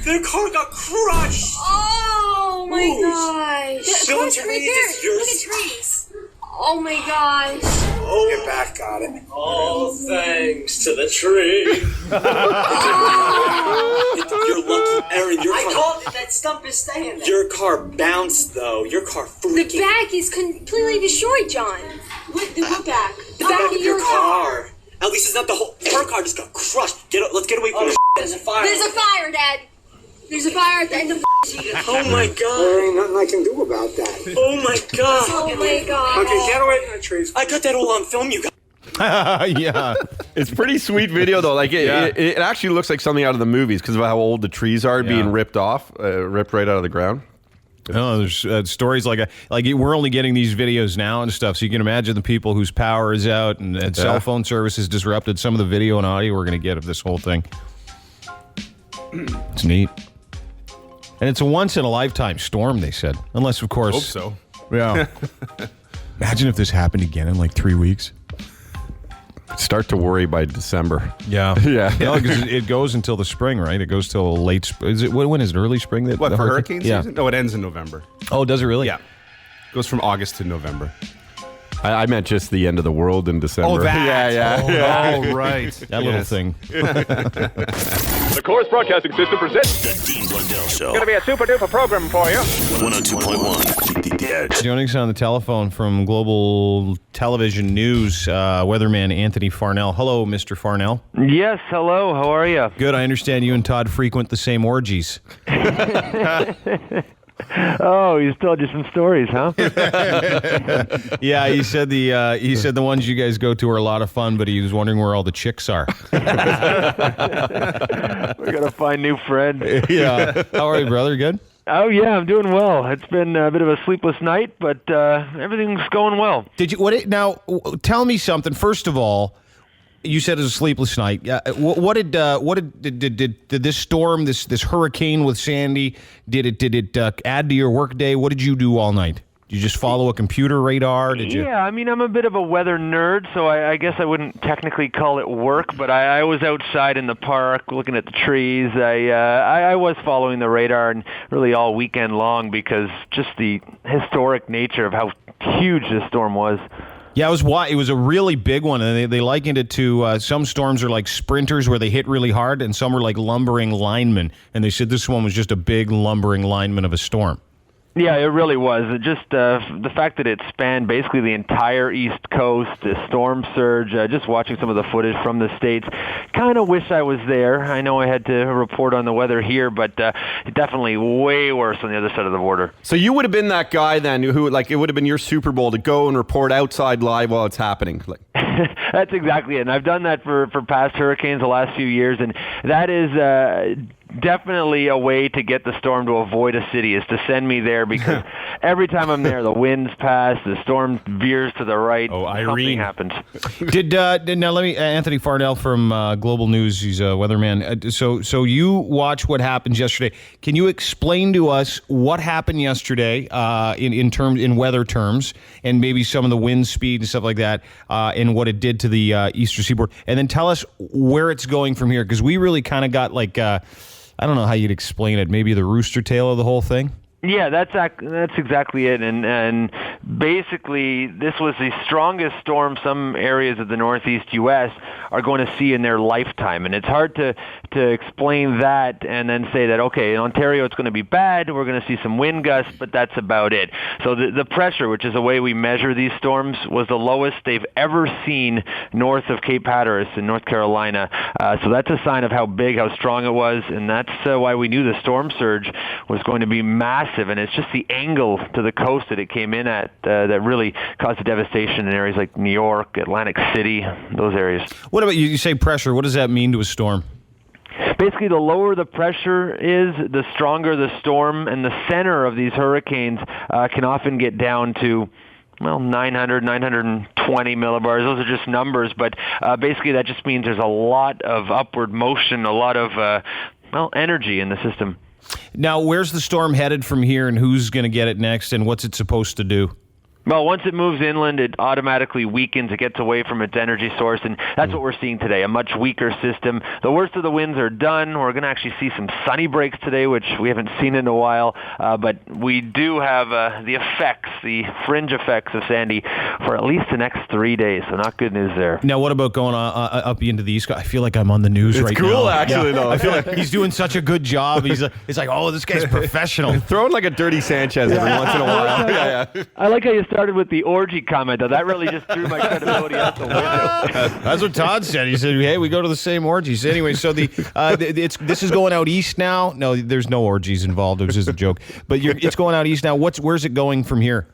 The car got crushed! Oh my gosh! Don't Look trees, there. it's yours. Look at trees. Oh my gosh! Oh, your back got it. All thanks to the tree. You're lucky, Aaron. I called it. That stump is staying there. Your car bounced, though. Your car freaking. The back is completely destroyed, John. What back? The back of your car. At least it's not the whole. Her car just got crushed. Let's get away from the. There's a fire. There's a fire, Dad. There's a fire at the end of the. Oh my god. There ain't nothing I can do about that. Oh my god. Oh my god. Okay, get away from the trees. I got that all on film, you guys. Yeah. It's pretty sweet video, though. Like, it actually looks like something out of the movies because of how old the trees are being ripped off, ripped right out of the ground. No, there's stories like we're only getting these videos now and stuff, so you can imagine the people whose power is out and cell phone services disrupted. Some of the video and audio we're going to get of this whole thing. It's neat. And it's a once-in-a-lifetime storm, they said. Unless, of course... Hope so. Yeah. Imagine if this happened again in like 3 weeks. Start to worry by December. Yeah. Yeah. Because it goes until the spring, right? It goes till late spring. When is it? Early spring? What, for hurricane season? No, it ends in November. Oh, does it really? Yeah. It goes from August to November. I meant just the end of the world in December. Oh, that. Yeah. Oh, right. That little thing. The Chorus Broadcasting System presents The Dean Blundell Show. Going to be a super duper program for you. 102.1 The Edge. Joining us on the telephone from Global Television News, weatherman Anthony Farnell. Hello, Mr. Farnell. Yes, hello. How are you? Good. I understand you and Todd frequent the same orgies. Oh, he's told you some stories, huh? Yeah, he said the ones you guys go to are a lot of fun, but he was wondering where all the chicks are. We gotta find new friends. Yeah. How are you, brother? Good? Oh yeah, I'm doing well. It's been a bit of a sleepless night, but everything's going well. Did you now tell me something? First of all, you said it was a sleepless night. What did this storm, this hurricane with Sandy, did it add to your workday? What did you do all night? Did you just follow a computer radar? Did you? Yeah, I mean, I'm a bit of a weather nerd, so I guess I wouldn't technically call it work, but I was outside in the park looking at the trees. I was following the radar and really all weekend long because just the historic nature of how huge this storm was. Yeah, it was a really big one, and they likened it to some storms are like sprinters where they hit really hard, and some are like lumbering linemen, and they said this one was just a big lumbering lineman of a storm. Yeah, it really was. Just the fact that it spanned basically the entire East Coast, the storm surge, just watching some of the footage from the States, kind of wish I was there. I know I had to report on the weather here, but definitely way worse on the other side of the border. So you would have been that guy then who, like, it would have been your Super Bowl to go and report outside live while it's happening. Like. That's exactly it. And I've done that for past hurricanes the last few years, and that is definitely a way to get the storm to avoid a city, is to send me there, because every time I'm there, the winds pass, the storm veers to the right. Oh, something Irene happens. Now let me Anthony Farnell from Global News. He's a weatherman. So you watch what happened yesterday. Can you explain to us what happened yesterday in weather terms, and maybe some of the wind speed and stuff like that, and what it did to the eastern seaboard, and then tell us where it's going from here, because we really kind of got I don't know how you'd explain it. Maybe the rooster tail of the whole thing? Yeah, that's exactly it. And basically, this was the strongest storm some areas of the northeast U.S. are going to see in their lifetime. And it's hard to explain that and then say that, okay, in Ontario it's going to be bad, we're going to see some wind gusts, but that's about it. So the pressure, which is the way we measure these storms, was the lowest they've ever seen north of Cape Hatteras in North Carolina. So that's a sign of how big, how strong it was, and that's why we knew the storm surge was going to be massive. And it's just the angle to the coast that it came in at that really caused the devastation in areas like New York, Atlantic City, those areas. What about you say pressure? What does that mean to a storm? Basically, the lower the pressure is, the stronger the storm, and the center of these hurricanes can often get down to 900, 920 millibars. Those are just numbers, but basically that just means there's a lot of upward motion, a lot of energy in the system. Now, where's the storm headed from here, and who's going to get it next, and what's it supposed to do? Well, once it moves inland, it automatically weakens. It gets away from its energy source, and that's what we're seeing today, a much weaker system. The worst of the winds are done. We're going to actually see some sunny breaks today, which we haven't seen in a while, but we do have the fringe effects of Sandy for at least the next 3 days, so not good news there. Now, what about going up into the East Coast? I feel like I'm on the news right now. It's cool, actually, though. I feel like he's doing such a good job. It's like, oh, this guy's professional. Throwing like a dirty Sanchez every once in a while. Yeah. I like how you started with the orgy comment, though. That really just threw my credibility out the window. That's what Todd said. He said, hey, we go to the same orgies. Anyway, so this is going out east now? No, there's no orgies involved. It was just a joke. But it's going out east now. Where's it going from here?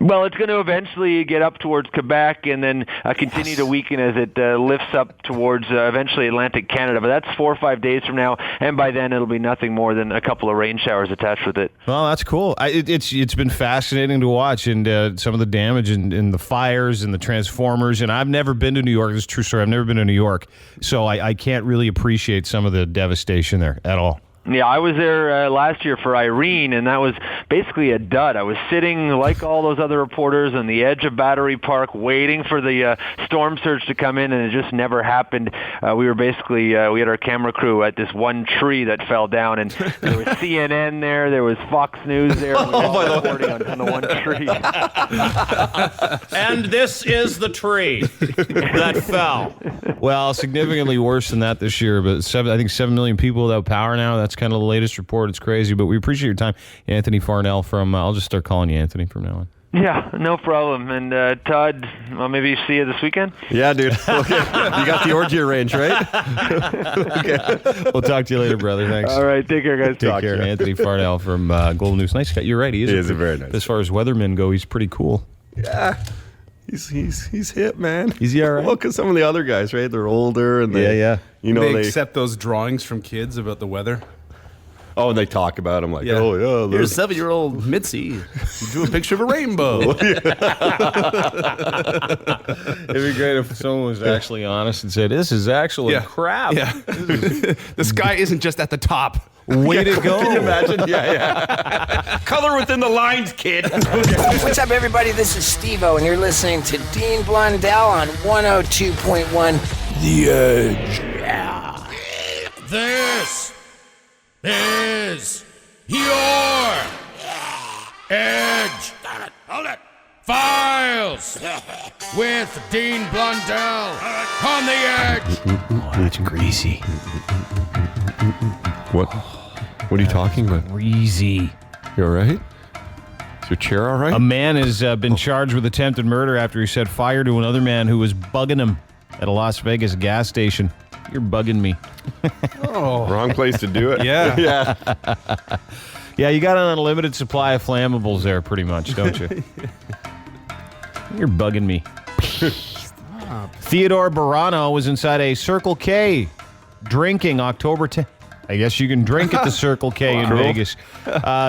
Well, it's going to eventually get up towards Quebec and then continue to weaken as it lifts up towards eventually Atlantic Canada. But that's 4 or 5 days from now, and by then it'll be nothing more than a couple of rain showers attached with it. Well, that's cool. It's been fascinating to watch, and some of the damage and the fires and the transformers. And I've never been to New York. This is a true story. I've never been to New York, so I can't really appreciate some of the devastation there at all. Yeah, I was there last year for Irene, and that was basically a dud. I was sitting, like all those other reporters, on the edge of Battery Park waiting for the storm surge to come in, and it just never happened. We were basically, we had our camera crew at this one tree that fell down, and there was CNN there was Fox News there, and we were all reporting on the one tree. And this is the tree that fell. Well, significantly worse than that this year, but I think 7 million people without power now. That's kind of the latest report. It's crazy, but we appreciate your time. Anthony Farnell from, I'll just start calling you Anthony from now on. Yeah, no problem. And Todd, maybe see you this weekend? Yeah, dude. Okay. You got the orgy arranged, right? Okay. We'll talk to you later, brother. Thanks. All right. Take care, guys. Take care. Anthony Farnell from Global News. Nice guy. You're right. He is very nice. As far as weathermen go, he's pretty cool. Yeah. He's hip, man. Is he all right? Well, because some of the other guys, right? They're older and they they accept those drawings from kids about the weather. Oh, and they talk about him like, here's 7-year-old Mitzi. You drew a picture of a rainbow. It'd be great if someone was actually honest and said, this is actually crap. Yeah. The sky isn't just at the top. Way to go. Can you imagine? Yeah. Color within the lines, kid. What's up, everybody? This is Steve-O, and you're listening to Dean Blundell on 102.1 The Edge. Yeah. This is your Edge. Hold it. Files with Dean Blundell on the Edge. Oh, that's greasy. What are you talking about? Greasy. You all right? Is your chair all right? A man has been charged with attempted murder after he set fire to another man who was bugging him at a Las Vegas gas station. You're bugging me. Wrong place to do it. Yeah. Yeah, you got an unlimited supply of flammables there, pretty much, don't you? You're bugging me. Theodore Barano was inside a Circle K drinking October 10th. I guess you can drink at the Circle K in Vegas.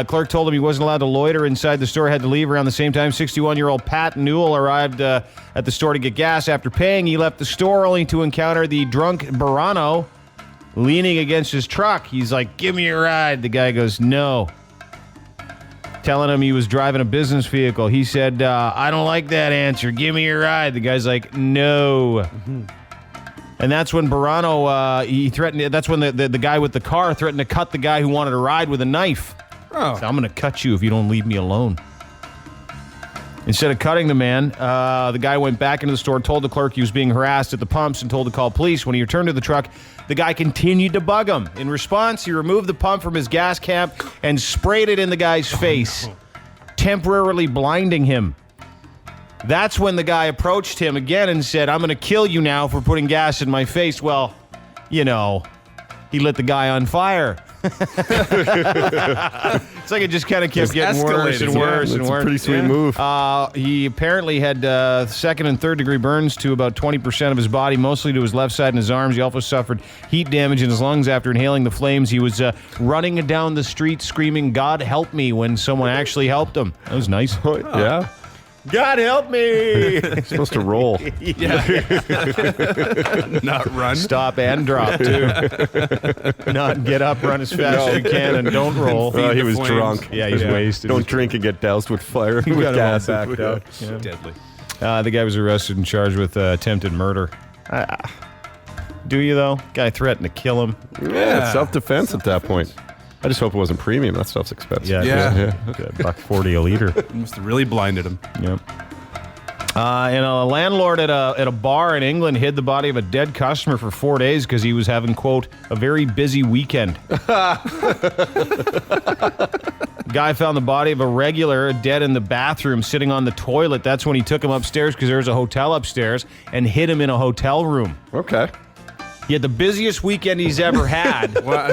Clerk told him he wasn't allowed to loiter inside the store, had to leave around the same time. 61-year-old Pat Newell arrived at the store to get gas. After paying, he left the store only to encounter the drunk Barano leaning against his truck. He's like, give me a ride. The guy goes, no. Telling him he was driving a business vehicle. He said, I don't like that answer. Give me a ride. The guy's like, no. Mm-hmm. And that's when Barano, he threatened. That's when the guy with the car threatened to cut the guy who wanted to ride with a knife. Oh. So I'm going to cut you if you don't leave me alone. Instead of cutting the man, the guy went back into the store, told the clerk he was being harassed at the pumps, and told to call police. When he returned to the truck, the guy continued to bug him. In response, he removed the pump from his gas cap and sprayed it in the guy's face, temporarily blinding him. That's when the guy approached him again and said, I'm going to kill you now for putting gas in my face. Well, you know, he lit the guy on fire. It's like it just kind of kept getting worse and worse and worse. A pretty sweet move. He apparently had second and third degree burns to about 20% of his body, mostly to his left side and his arms. He also suffered heat damage in his lungs after inhaling the flames. He was running down the street screaming, God help me, when someone actually helped him. That was nice. Yeah. God help me! You're supposed to roll. Not run. Stop and drop, too. Not get up, run as fast as you can, and don't roll. He was drunk. Yeah, he's wasted. Don't drink and get doused with fire. He with gas. Backed up. Yeah. Deadly. The guy was arrested and charged with attempted murder. Do you, though? Guy threatened to kill him. Yeah, it's self-defense at that point. I just hope it wasn't premium. That stuff's expensive. Yeah. $1.40 a liter. Must have really blinded him. Yep. And a landlord at a bar in England hid the body of a dead customer for 4 days because he was having, quote, a very busy weekend. Guy found the body of a regular dead in the bathroom sitting on the toilet. That's when he took him upstairs because there was a hotel upstairs and hid him in a hotel room. Okay. He had the busiest weekend he's ever had.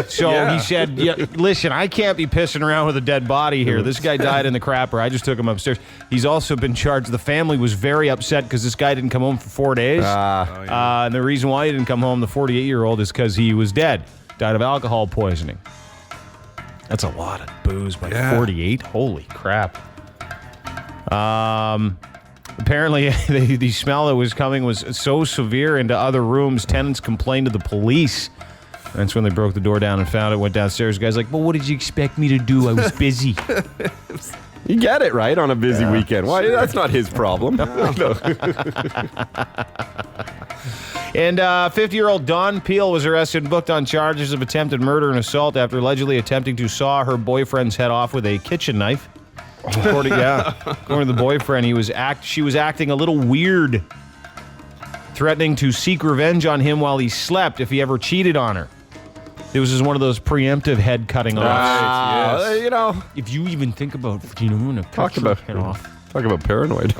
He said, listen, I can't be pissing around with a dead body here. This guy died in the crapper. I just took him upstairs. He's also been charged. The family was very upset because this guy didn't come home for 4 days. And the reason why he didn't come home, the 48-year-old, is because he was dead. Died of alcohol poisoning. That's a lot of booze by 48. Holy crap. Apparently, the smell that was coming was so severe into other rooms, tenants complained to the police. That's when they broke the door down and found it, went downstairs. The guy's like, well, what did you expect me to do? I was busy. You get it, right, on a busy weekend. Why? That's not his problem. And 50-year-old Dawn Peel was arrested and booked on charges of attempted murder and assault after allegedly attempting to saw her boyfriend's head off with a kitchen knife. According to the boyfriend, she was acting a little weird, threatening to seek revenge on him while he slept if he ever cheated on her. It was just one of those preemptive head cutting offs. You know, if you even think about, I'm gonna cut your head off. Talk about paranoid.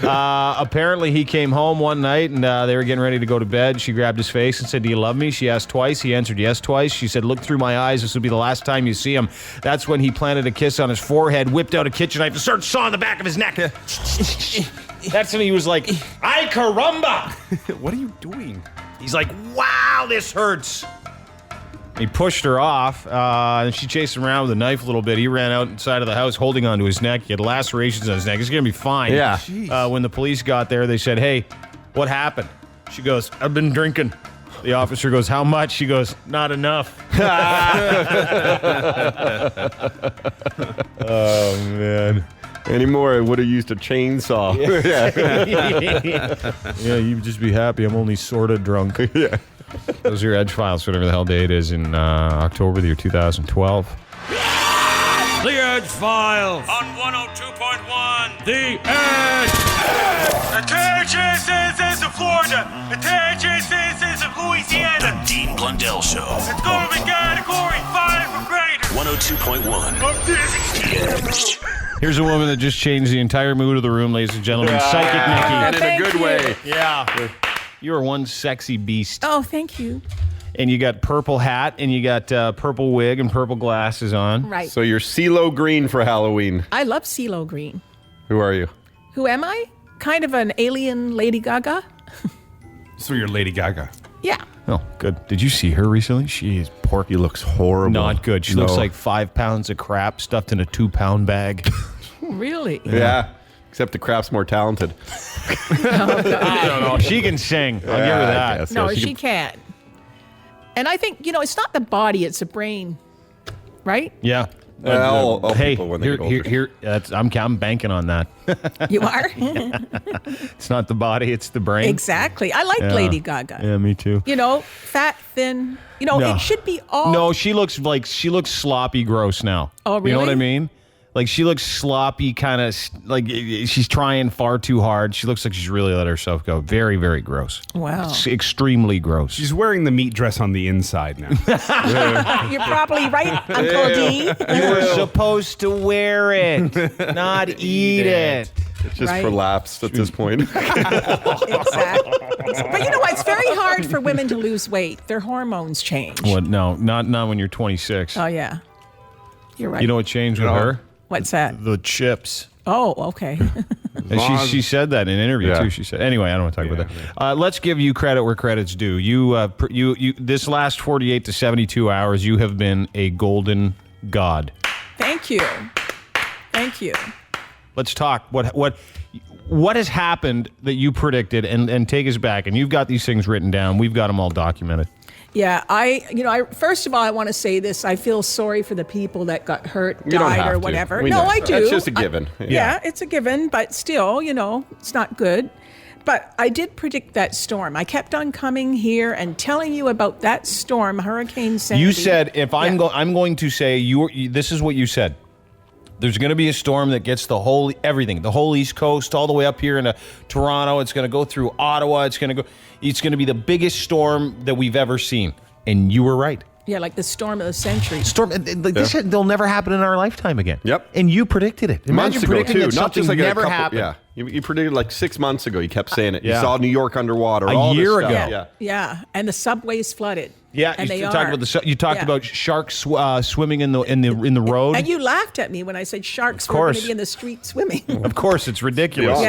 Apparently, he came home one night and they were getting ready to go to bed. She grabbed his face and said, do you love me? She asked twice. He answered yes twice. She said, look through my eyes. This will be the last time you see him. That's when he planted a kiss on his forehead, whipped out a kitchen knife, and started sawing the back of his neck. That's when he was like, ay caramba! What are you doing? He's like, wow, this hurts. He pushed her off, and she chased him around with a knife a little bit. He ran out inside of the house holding onto his neck. He had lacerations on his neck. He's going to be fine. Yeah. When the police got there, they said, hey, what happened? She goes, I've been drinking. The officer goes, how much? She goes, not enough. Oh, man. Anymore, I would have used a chainsaw. Yeah, you'd just be happy. I'm only sort of drunk. Yeah. Those are your Edge Files, whatever the hell day it is in October the year 2012. The Edge Files on 102.1 The Edge. Attention citizens of Florida. Attention citizens of Louisiana. The Dean Blundell Show. It's going to be category 5 or greater. 102.1 The Edge. Here's a woman that just changed the entire mood of the room, ladies and gentlemen. Psychic Nikki. And in a good way. Yeah. You are one sexy beast. Oh, thank you. And you got purple hat, and you got purple wig and purple glasses on. Right. So you're CeeLo Green for Halloween. I love CeeLo Green. Who are you? Who am I? Kind of an alien Lady Gaga. This is your Lady Gaga. Yeah. Oh, good. Did you see her recently? She is porky. Looks horrible. Not good. She looks like 5 pounds of crap stuffed in a 2-pound bag. Really? Yeah. Except the crap's more talented. I don't know. She can sing. I'll give her that. No, she can. And I think, it's not the body, it's the brain. Right? Yeah. All hey, people when they get older. here, I'm banking on that. You are? It's not the body, it's the brain. Exactly. I like Lady Gaga. Yeah, me too. Fat, thin. No. It should be all. No, she looks sloppy gross now. Oh, really? You know what I mean? Like, she looks sloppy, kind of like she's trying far too hard. She looks like she's really let herself go. Very, very gross. Wow. It's extremely gross. She's wearing the meat dress on the inside now. You're probably right, Uncle D. You were supposed to wear it, not eat it. It's just prolapsed at this point. Exactly. But it's very hard for women to lose weight. Their hormones change. What? No, not when you're 26. Oh, yeah. You're right. You know what changed with her? What's that? The chips. Oh, okay. And she said that in an interview too. She said. Anyway, I don't want to talk about that. Let's give you credit where credit's due. You this last 48 to 72 hours, you have been a golden god. Thank you. Thank you. Let's talk. What has happened that you predicted, and take us back. And you've got these things written down. We've got them all documented. Yeah, I first of all, I want to say this. I feel sorry for the people that got hurt, died, or whatever. No, I do. It's just a given. Yeah, it's a given, but still, it's not good. But I did predict that storm. I kept on coming here and telling you about that storm, Hurricane Sandy. You said I'm going to say this is what you said. There's going to be a storm that gets the whole East Coast, all the way up here into Toronto. It's going to go through Ottawa. It's going to be the biggest storm that we've ever seen. And you were right. Yeah, like the storm of the century. This they'll never happen in our lifetime again. Yep. And you predicted it. Months ago, too. Not just like never happened. Yeah. You predicted like 6 months ago. You kept saying it. You saw New York underwater. A year ago. Yeah. And the subways flooded. Yeah, and you talked about sharks swimming in the road. And you laughed at me when I said sharks were going to be in the street swimming. Of course, it's ridiculous.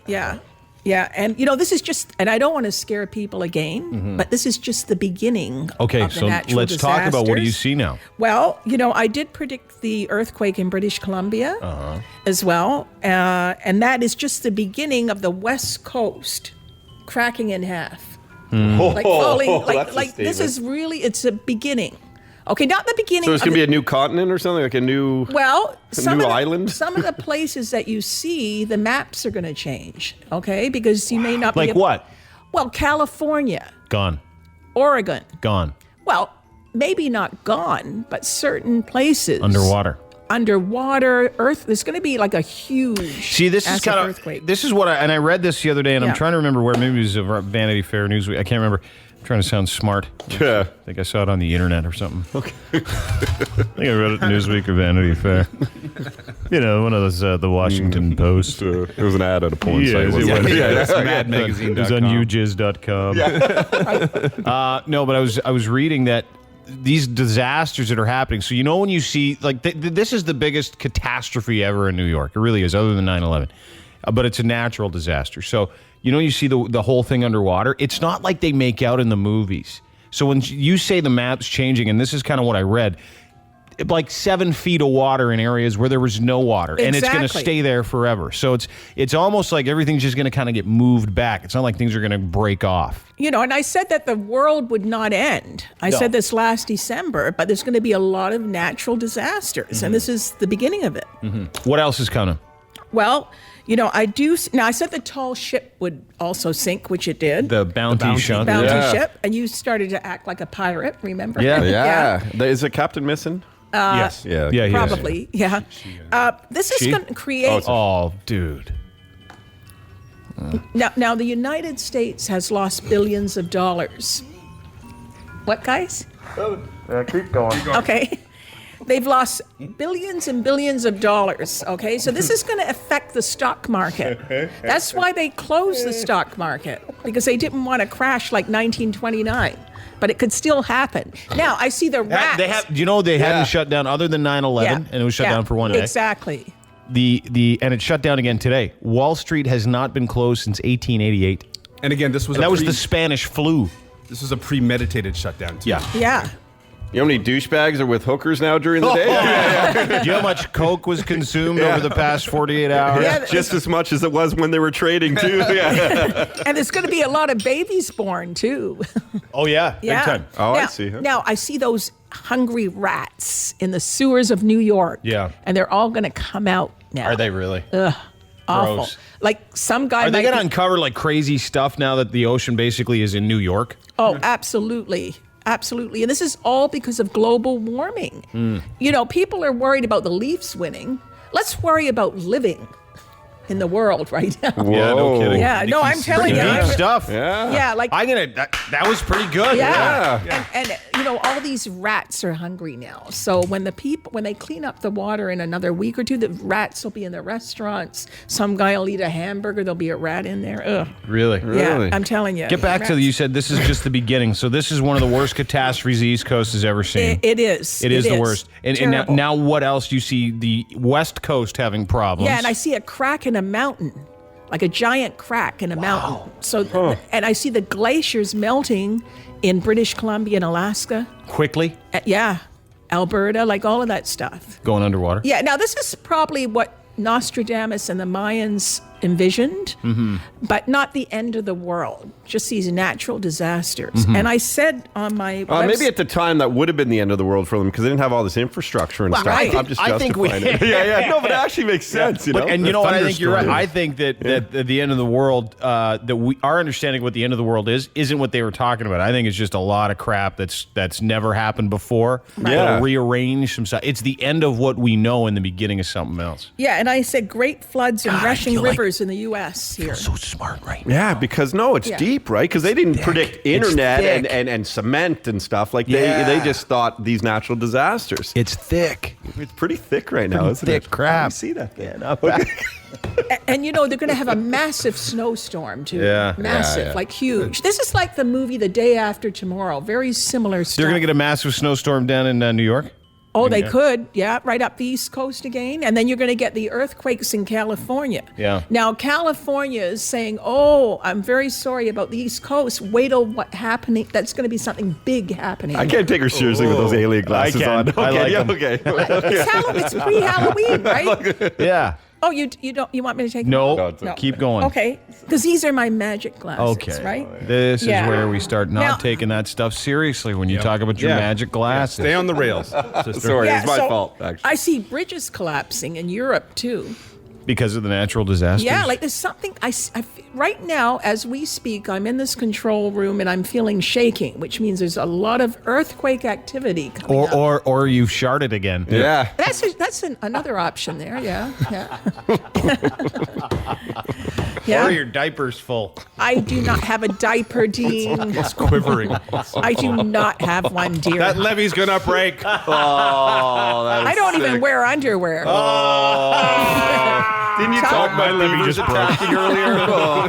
Yeah. And this is just, and I don't want to scare people again, but this is just the beginning. Okay, of the so natural let's talk about what do you see now. Well, I did predict the earthquake in British Columbia as well, and that is just the beginning of the West Coast cracking in half. Like falling, this is really, it's a beginning. Okay, not the beginning. So it's going to be a new continent or something, like a new island? Some of the places that you see, the maps are going to change, okay? Because you may not be... Like what? Well, California. Gone. Oregon. Gone. Well, maybe not gone, but certain places. Underwater, earth. There's going to be like a huge. See, this is kind of earthquake. This is what I read this the other day, and I'm trying to remember where. Maybe it was a Vanity Fair news. I can't remember. I'm trying to sound smart. Yeah, I think I saw it on the internet or something. Okay. I think I read it in Newsweek or Vanity Fair. One of those the Washington Post. It was an ad at a porn site. It was. Madmagazine.com. It was on ujiz.com. Yeah. No, but I was reading that. These disasters that are happening. So, when you see, this is the biggest catastrophe ever in New York. It really is, other than 9/11. But it's a natural disaster. So, you see the whole thing underwater. It's not like they make out in the movies. So when you say the map's changing, and this is kind of what I read, like 7 feet of water in areas where there was no water. Exactly. And it's going to stay there forever. So it's almost like everything's just going to kind of get moved back. It's not like things are going to break off. And I said that the world would not end. I said this last December, but there's going to be a lot of natural disasters. And this is the beginning of it. What else is coming? Well, I do. Now, I said the tall ship would also sink, which it did. The bounty ship. And you started to act like a pirate, remember? Yeah. Is a captain missing? Yes. Yeah. Probably. Yeah. This is going to create. Oh, dude. Now, the United States has lost billions of dollars. What, guys? Keep going. Okay. They've lost billions and billions of dollars, okay? So this is going to affect the stock market. That's why they closed the stock market, because they didn't want to crash like 1929. But it could still happen. Now, I see the rats. They hadn't shut down other than 9/11, and it was shut down for one day. Exactly. And it shut down again today. Wall Street has not been closed since 1888. And again, this was that was the Spanish flu. This was a premeditated shutdown, too. Yeah. Yeah. You know how many douchebags are with hookers now during the day? Do you know how much coke was consumed over the past 48 hours? Yeah, just as much as it was when they were trading, too. Yeah. And there's going to be a lot of babies born, too. Oh, yeah. Yeah. Big time. Oh, now, I see. Huh? Now, I see those hungry rats in the sewers of New York. Yeah. And they're all going to come out now. Are they really? Ugh. Awful. Gross. Like some guy Are they might going to uncover like crazy stuff now that the ocean basically is in New York? Oh, absolutely. Absolutely. And this is all because of global warming. You know, people are worried about the Leafs winning. Let's worry about living in the world right now. Whoa. Yeah, no kidding. Yeah, no, I'm telling you. Deep stuff. Yeah, like that was pretty good. Yeah. And you know, all these rats are hungry now. So when they clean up the water in another week or two, the rats will be in the restaurants. Some guy will eat a hamburger, there'll be a rat in there. Ugh. Really? Yeah, I'm telling you. Get back to you said this is just the beginning. So this is one of the worst catastrophes the East Coast has ever seen. It is. It is the worst. And Terrible. now what else? You see the West Coast having problems. Yeah, and I see a crack in a mountain, like a giant crack in a mountain. So, and I see the glaciers melting in British Columbia and Alaska. Quickly? Yeah, Alberta, like all of that stuff. Going underwater? Yeah, now this is probably what Nostradamus and the Mayans envisioned, but not the end of the world, just these natural disasters. And I said on my website, maybe at the time that would have been the end of the world for them because they didn't have all this infrastructure and stuff. Right. I'm just justifying it. Yeah. No, but it actually makes sense. You know? And you know what? I think you're right. I think that the end of the world, our understanding of what the end of the world isn't what they were talking about. I think it's just a lot of crap that's never happened before. Right. That'll rearrange some stuff. It's the end of what we know and the beginning of something else. yeah, and I said great floods and rushing rivers in the U.S. here. So smart right Yeah, because it's deep, right? Because they didn't predict internet and cement and stuff. Like they just thought these natural disasters. It's thick. It's pretty thick right now, isn't it? Thick crap. You see that? And you know, they're going to have a massive snowstorm too. Yeah. Massive, like huge. This is like the movie The Day After Tomorrow. Very similar stuff. They're going to get a massive snowstorm down in New York? Oh, they could, right up the East Coast again. And then you're going to get the earthquakes in California. Yeah. Now, California is saying, I'm very sorry about the East Coast. Wait till what's happening. That's going to be something big happening. I can't take her seriously with those alien glasses on. I like them. Okay. It's pre-Halloween, right? Yeah. Oh, you want me to take them No, off? no. Keep going. Okay, because these are my magic glasses, Okay. right? This is where we start not Now- taking that stuff seriously when you talk about your magic glasses. Stay on the rails, sister. Sorry, it's my so fault, actually. I see bridges collapsing in Europe, too. Because of the natural disasters? Yeah, like there's something, right now, as we speak, I'm in this control room and I'm feeling shaking, which means there's a lot of earthquake activity coming up. Or you've sharted again. Yeah. That's another option there, yeah. Or your diaper's full. I do not have a diaper, Dean. It's quivering. I do not have one, dear. That levee's going to break. I don't even wear underwear. Didn't you talk about levers attacking earlier?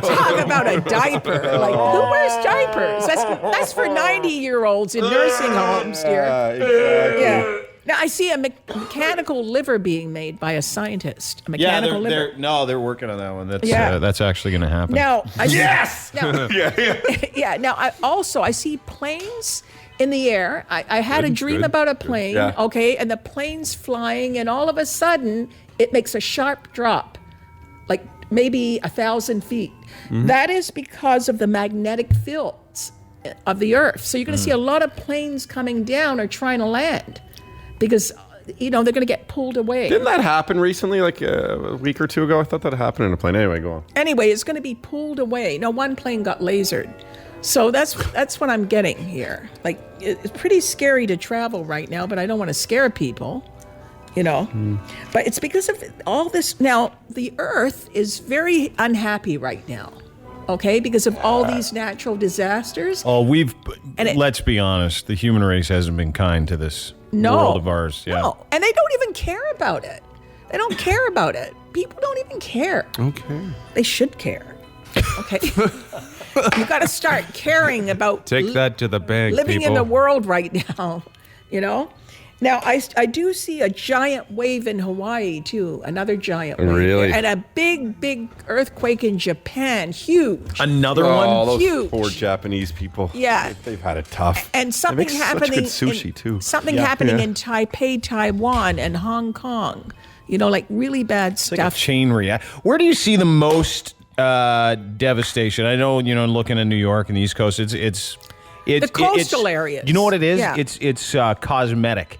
Talk about a diaper. Like, who wears diapers? That's for 90-year-olds in nursing homes, dear. Exactly. Yeah. Now, I see a mechanical liver being made by a scientist. A mechanical liver. they're working on that one. That's actually going to happen. Now, Yes! Now, yeah. Now, I see planes in the air. I had a dream about a plane, okay, and the plane's flying, and all of a sudden, it makes a sharp drop, like maybe 1,000 feet. That is because of the magnetic fields of the Earth. So you're going to see a lot of planes coming down or trying to land because, they're going to get pulled away. Didn't that happen recently, like a week or two ago? I thought that happened in a plane. Anyway, go on. Anyway, it's going to be pulled away. Now, one plane got lasered. So that's what I'm getting here. Like, it's pretty scary to travel right now, but I don't want to scare people. But it's because of all this. Now, the Earth is very unhappy right now, okay, because of all these natural disasters. Oh, let's be honest, the human race hasn't been kind to this world of ours. Yeah. No, and they don't even care about it. They don't care about it. People don't even care. Okay. They should care. Okay. You got to start caring about Take that to the bank, living people. in the world right now, Now, I do see a giant wave in Hawaii, too. Another giant wave. Really? And a big earthquake in Japan. Huge. Another one? Those Huge. poor Japanese people. Yeah. They've had it tough. And something They make happening. such good sushi, too. Something happening in Taipei, Taiwan, and Hong Kong. Like really bad stuff. Like a chain reaction. Where do you see the most devastation? I know, looking at New York and the East Coast, it's the coastal areas. You know what it is? Yeah. It's cosmetic.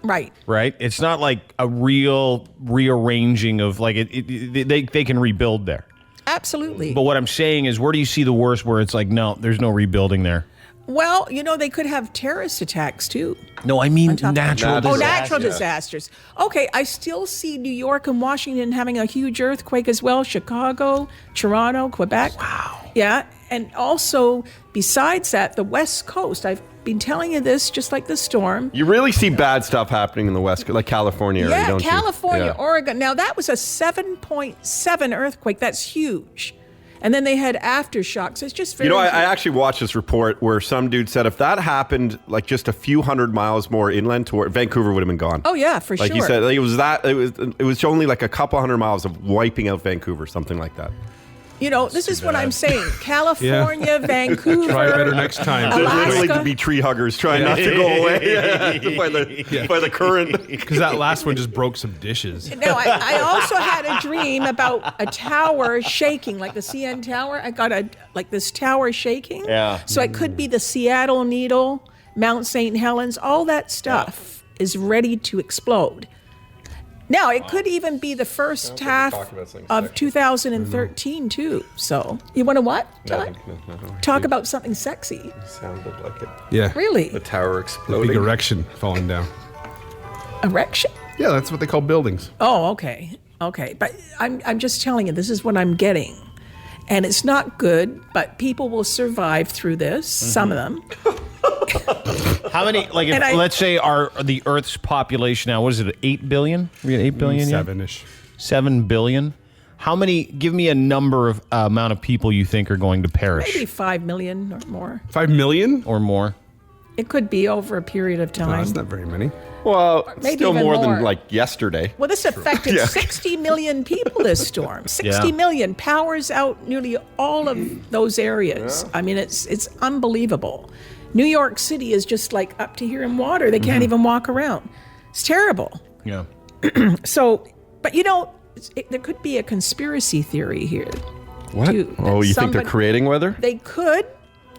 Right. Right? It's not like a real rearranging of they can rebuild there. Absolutely. But what I'm saying is, where do you see the worst where it's like, no, there's no rebuilding there? Well, they could have terrorist attacks too. No, I mean natural disasters. Oh, natural disasters. Okay, I still see New York and Washington having a huge earthquake as well. Chicago, Toronto, Quebec. Wow. Yeah, and also besides that, the West Coast. I've been telling you this, just like the storm. You really see bad stuff happening in the West, like California area, don't you? California, Oregon. Now, that was a 7.7 earthquake. That's huge. And then they had aftershocks. It's just very... I actually watched this report where some dude said if that happened like just a few hundred miles more inland toward Vancouver would have been gone. Oh, yeah, for sure. Like he said, it was only like a couple hundred miles of wiping out Vancouver, something like that. This is what I'm saying. California, Vancouver. Try better next time. Alaska. Like to be tree huggers, trying not to go away by the current. Because that last one just broke some dishes. No, I also had a dream about a tower shaking, like the CN Tower. I got this tower shaking. Yeah. So it could be the Seattle Needle, Mount St. Helens. All that stuff is ready to explode. Now, it could even be the first half of 2013, too. So, you want to what? Talk about something sexy. It sounded like it. Yeah. Really? The tower exploding. Big erection falling down. Erection? Yeah, that's what they call buildings. Oh, okay. Okay. But I'm just telling you, this is what I'm getting. And it's not good, but people will survive through this, some of them. How many, let's say the Earth's population now, what is it, 8 billion? We got 8 billion? 7-ish. 7 billion? How many, give me a number of amount of people you think are going to perish. Maybe 5 million or more. 5 million? Or more. It could be over a period of time. No, that's not very many. Well, maybe still even more than yesterday. Well, this affected 60 million people, this storm. 60 million powers out nearly all of those areas. Yeah. I mean, it's unbelievable. New York City is just like up to here in water. They can't even walk around. It's terrible. Yeah. So, but there could be a conspiracy theory here. What? You think they're creating weather? They could,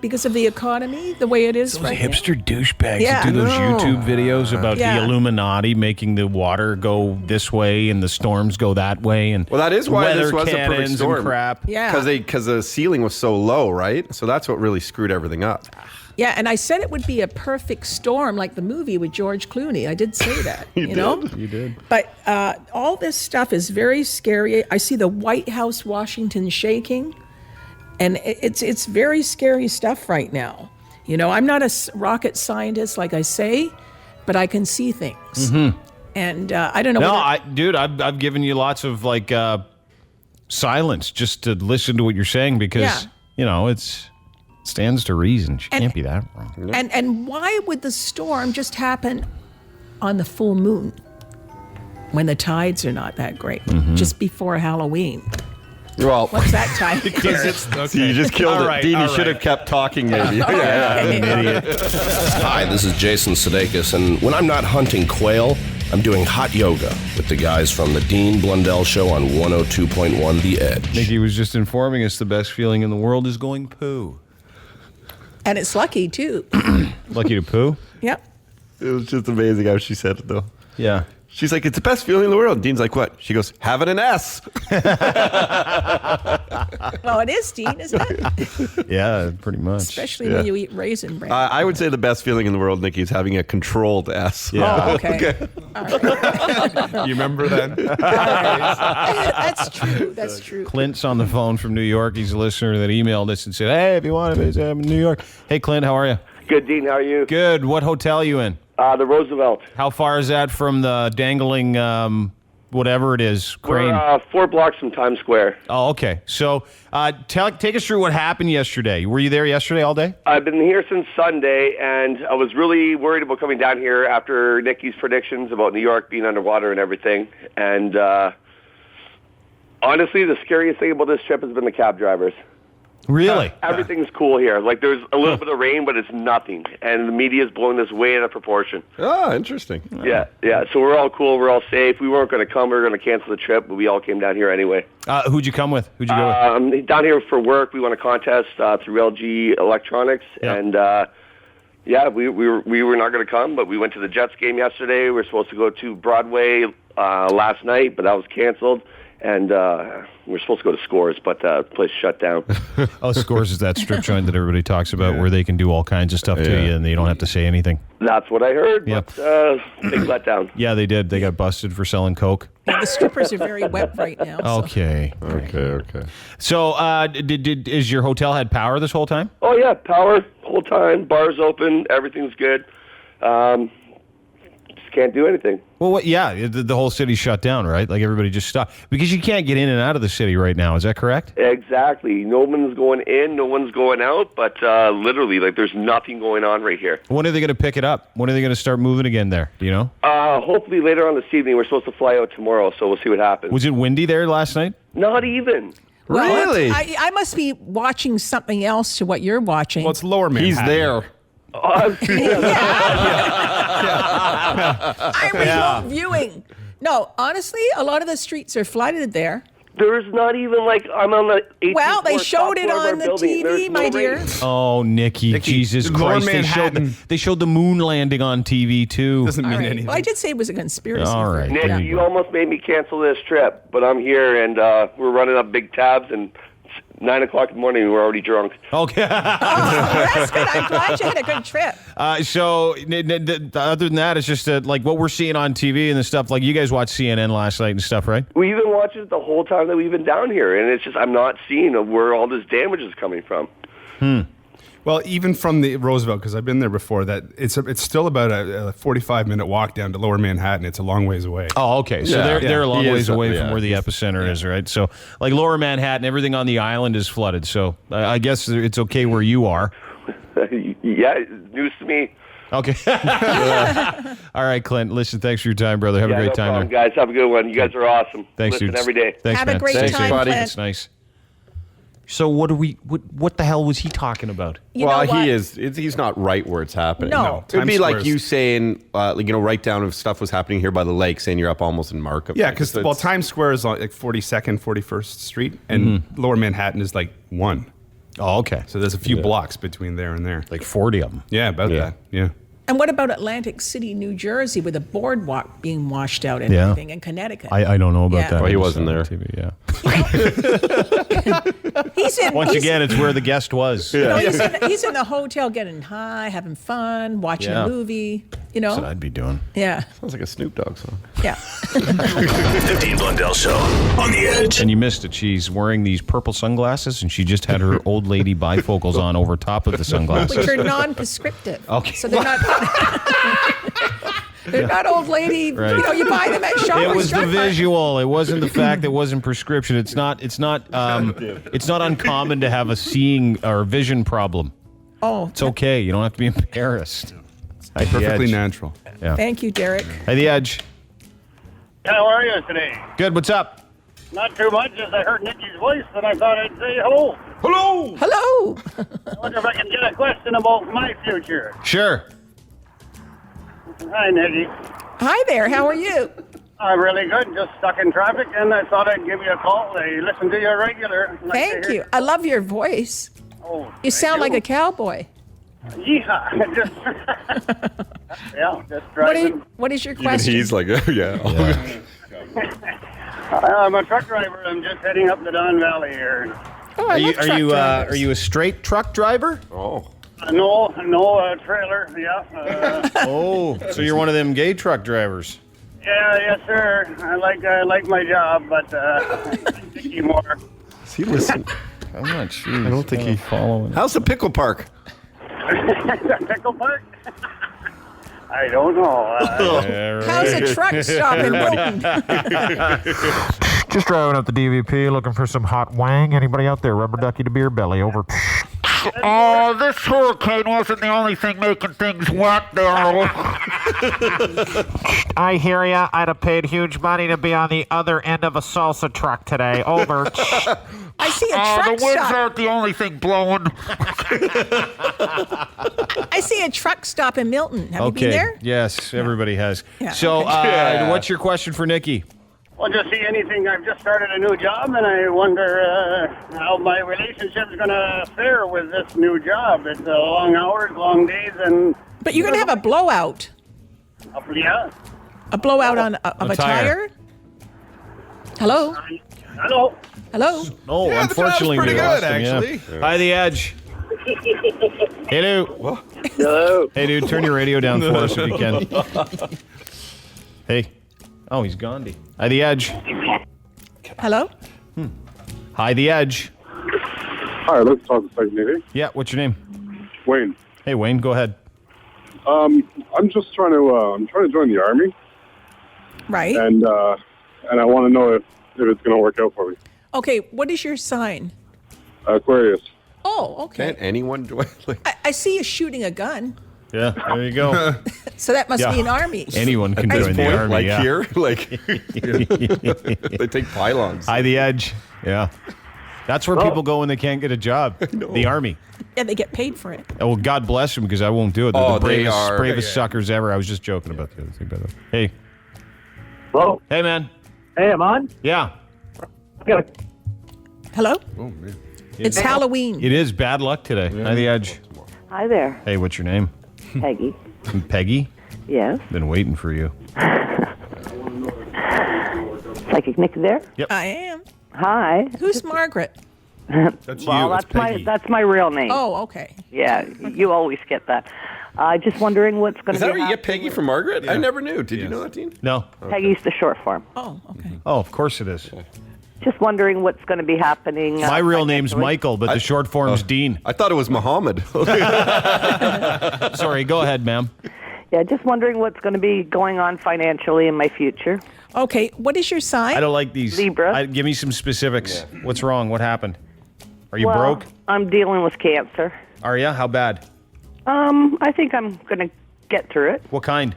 because of the economy, the way it is those right hipster now. douchebags that do those YouTube videos about the Illuminati making the water go this way and the storms go that way, and that is why this was a perfect storm. And crap. Yeah, because the ceiling was so low, right? So that's what really screwed everything up. Yeah, and I said it would be a perfect storm, like the movie with George Clooney. I did say that. You know? You did. But all this stuff is very scary. I see the White House, Washington shaking, and it's very scary stuff right now. I'm not a rocket scientist, like I say, but I can see things. Mm-hmm. And I don't know. No, I've given you lots of silence just to listen to what you're saying because it's. Stands to reason. She can't be that wrong. And why would the storm just happen on the full moon when the tides are not that great, just before Halloween? Well, what's that time? Because you just killed it. Dean, you should have kept talking, maybe. An idiot. Hi, this is Jason Sudeikis, and when I'm not hunting quail, I'm doing hot yoga with the guys from the Dean Blundell Show on 102.1 The Edge. Nikki was just informing us the best feeling in the world is going poo. And it's lucky, too. Lucky to poo? Yep. It was just amazing how she said it, though. Yeah. She's like, it's the best feeling in the world. Dean's like, what? She goes, have it an S. Well, it is, Dean, isn't it? Yeah, pretty much. Especially when you eat Raisin Bran. I would say the best feeling in the world, Nikki, is having a controlled S. Yeah. Oh, okay. All right. You remember that? That's true. That's true. Clint's on the phone from New York. He's a listener that emailed us and said, hey, if you want to visit, I'm in New York. Hey, Clint, how are you? Good, Dean. How are you? Good. What hotel are you in? The Roosevelt. How far is that from the dangling whatever it is, crane? We're 4 blocks from Times Square. Oh, okay. So take us through what happened yesterday. Were you there yesterday all day? I've been here since Sunday, and I was really worried about coming down here after Nikki's predictions about New York being underwater and everything. And honestly, the scariest thing about this trip has been the cab drivers. Really? Everything's cool here. Like, there's a little bit of rain, but it's nothing. And the media's blowing this way out of proportion. Oh, interesting. Yeah. So we're all cool. We're all safe. We weren't going to come. We were going to cancel the trip, but we all came down here anyway. Who'd you come with? Who'd you go with? Down here for work. We won a contest through LG Electronics. Yeah. And, we were not going to come, but we went to the Jets game yesterday. We were supposed to go to Broadway last night, but that was canceled. And we're supposed to go to Scores, but the place shut down. Scores is that strip joint that everybody talks about where they can do all kinds of stuff to you and you don't have to say anything. That's what I heard, Yep. but big letdown. Yeah, they did. They got busted for selling coke. Yeah, the strippers are very wet right now. So. Okay. So is your hotel had power this whole time? Oh, yeah, power whole time. Bars open. Everything's good. Can't do anything. Well, the whole city shut down, right? Like everybody just stopped because you can't get in and out of the city right now. Is that correct? Exactly. No one's going in, no one's going out, but literally, like, there's nothing going on right here. When are they going to pick it up? When are they going to start moving again there? Do you know? Hopefully later on this evening. We're supposed to fly out tomorrow, so we'll see what happens. Was it windy there last night? Not even. Well, Really? I must be watching something else to what you're watching. Well, it's Lower Manhattan. He's there. I'm remote viewing. No, honestly, a lot of the streets are flooded there. There's not even, like, I'm on the 18th Well, they floor, showed top it floor of our on the building. There's TV, no my rain. dear. Oh, Nikki, Jesus Lower Christ! Manhattan. They showed the moon landing on TV too. Doesn't mean All right. anything. Well, I did say it was a conspiracy. All right. Nick, Yeah. you almost made me cancel this trip, but I'm here, and we're running up big tabs, and 9 o'clock in the morning, we're already drunk. Okay. Oh, that's good. I'm glad you had a good trip. So other than that, it's just like what we're seeing on TV and the stuff. Like you guys watched CNN last night and stuff, right? We've been watching it the whole time that we've been down here, and it's just I'm not seeing where all this damage is coming from. Well, even from the Roosevelt, because I've been there before, that it's still about a 45-minute walk down to Lower Manhattan. It's a long ways away. Oh, okay. So Yeah. they're a long He ways is, away yeah. from where the epicenter is, right? So like Lower Manhattan, everything on the island is flooded. So I guess it's okay where you are. Yeah, news to me. Okay. All right, Clint. Listen, thanks for your time, brother. Have a great no time problem, there. guys. Have a good one. You guys are awesome. Thanks, Listen dude. every day. Thanks, Have man. a great Thanks, time, buddy. Clint. That's nice. So what the hell was he talking about? You know what? He's not right where it's happening. No. It would be Times like Square's- you saying, right down if stuff was happening here by the lake, saying you're up almost in Markham. Yeah, because Times Square is on like 42nd, 41st Street, and Lower Manhattan is like 1. Oh, okay. So there's a few blocks between there and there. Like 40 of them. Yeah, about that. Yeah. And what about Atlantic City, New Jersey, with the boardwalk being washed out and Yeah. everything, and Connecticut? I don't know about Yeah. that. Well, he I just wasn't saw it there. on TV, yeah. He's in, Once he's- again, it's where the guest was. you know, he's in the hotel getting high, having fun, watching Yeah. a movie. You know, That's what I'd be doing. yeah, Sounds like a Snoop Dogg song. yeah. The Dean Blundell Show on the Edge. And you missed it. She's wearing these purple sunglasses, and she just had her old lady bifocals on over top of the sunglasses. Which are non-prescriptive. Okay. So they're not. They're not old lady. Right. You know, you buy them at Shoppers It was the Drug Mart. visual. It wasn't the fact that it wasn't prescription. It's not uncommon to have a seeing or vision problem. Oh, It's okay. You don't have to be embarrassed. At the Perfectly Edge. natural. Yeah. thank you, Derek. At the Edge. How are you today? Good. What's up? Not too much, as I heard Nikki's voice, and I thought I'd say hello. Hello. Hello. I wonder if I can get a question about my future. Sure. Hi, Nikki. Hi there. How are you? I'm really good, just stuck in traffic, and I thought I'd give you a call. I listen to you regular. Like to Thank hear- you. I love your voice. Oh, You sound like a cowboy. Yeehaw. Just, just driving. What is your Even question? he's like, oh, yeah. I'm a truck driver. I'm just heading up the Don Valley here. Oh, I love truck drivers. Are you a straight truck driver? Oh. No trailer. Yeah. Oh, so you're one of them gay truck drivers. Yeah, yes, sir. I like my job, but Nikki more. Is he listening? I'm not sure. I don't think he's following. How's the pickle park? Pickle Park? I don't know. How's a truck stop in Milton? Just driving up the DVP looking for some hot wang. Anybody out there? Rubber ducky to beer belly. Over. Oh, this hurricane wasn't the only thing making things wet there. I hear ya. I'd have paid huge money to be on the other end of a salsa truck today. Over. I see a truck the winds stop. aren't the only thing blowing. I see a truck stop in Milton. Have you been there? Yes, everybody has. Yeah, So, okay. what's your question for Nikki? Well, just see anything. I've just started a new job, and I wonder how my relationship's going to fare with this new job. It's long hours, long days, and... But you're going to have a blowout. Yeah. A blowout of a tire? Hello? Hello? Hello? Oh, Yeah, the unfortunately, sounds pretty we lost good, him, actually. Yeah. Hi, The Edge. Hey, Lou. Hello. Hey, dude, turn your radio down for us if you can. Hey. Oh, he's Gandhi. Hi, The Edge. Hello? Hi, The Edge. Hi, let's talk a second, maybe. Yeah, what's your name? Wayne. Hey, Wayne, go ahead. I'm just trying to join the Army. Right. And I want to know if it's going to work out for me. Okay, what is your sign? Aquarius. Oh, okay. Can't anyone join? I see you shooting a gun. Yeah, there you go. So that must be an army. Anyone can At this join the point, Army, like yeah. here, like they take pylons. Hi, The Edge. Yeah. That's where people go when they can't get a job. The Army. Yeah, they get paid for it. Oh, well, God bless them because I won't do it. They're the they bravest are. suckers ever. I was just joking about the other thing, by the way. Hey. Hello? Hey, man. Hey, I'm on? Yeah. Hello? Oh, man. It's Halloween. It is bad luck today. Hi, The Edge. Hi there. Hey, what's your name? Peggy. Peggy? Yes. Been waiting for you. Psychic Nick there? Yep. I am. Hi. Who's Margaret? That's well, you. It's Peggy. that's my real name. Oh, okay. Yeah, you always get that. Just wondering what's going Is to that be where you get happening. Peggy from Margaret? Yeah. I never knew. Did you know that, Dean? No. Peggy's the short form. Oh, okay. Oh, of course it is. Just wondering what's going to be happening. My real name's financially. Michael, but the short form's Dean. I thought it was Muhammad. Sorry, go ahead, ma'am. Yeah, just wondering what's going to be going on financially in my future. Okay, what is your sign? I don't like these. Libra. Give me some specifics. Yeah. What's wrong? What happened? Are you well, broke? I'm dealing with cancer. Are you? How bad? I think I'm going to get through it. What kind?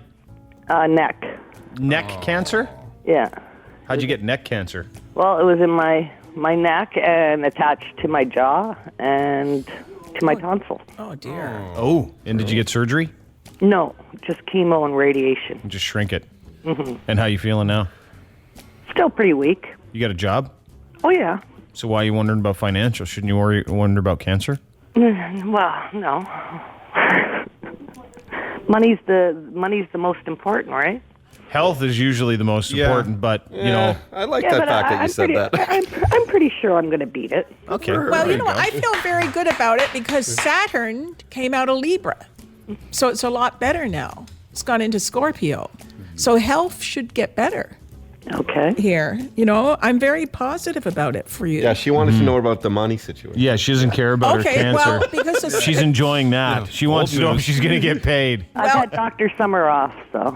Neck. Neck cancer? Yeah. How'd you get neck cancer? Well, it was in my neck and attached to my jaw and to my tonsil. Oh, dear. Oh, and did you get surgery? No, just chemo and radiation. Just shrink it. hmm And how you feeling now? Still pretty weak. You got a job? Oh, yeah. So why are you wondering about financial? Shouldn't you wonder about cancer? Well, no. Money's the most important, right? Health is usually the most important, but, you know. I like Yeah, that but fact that you I'm said pretty, that. I'm pretty sure I'm going to beat it. Okay. Well, you know what? I feel very good about it because Saturn came out of Libra. So it's a lot better now. It's gone into Scorpio. So health should get better. Okay. Here. You know, I'm very positive about it for you. Yeah, she wanted to know about the money situation. Yeah, she doesn't care about Okay, her cancer. well, because of- she's enjoying that. She wants to know if she's going to get paid. I've had Dr. Summer off, so.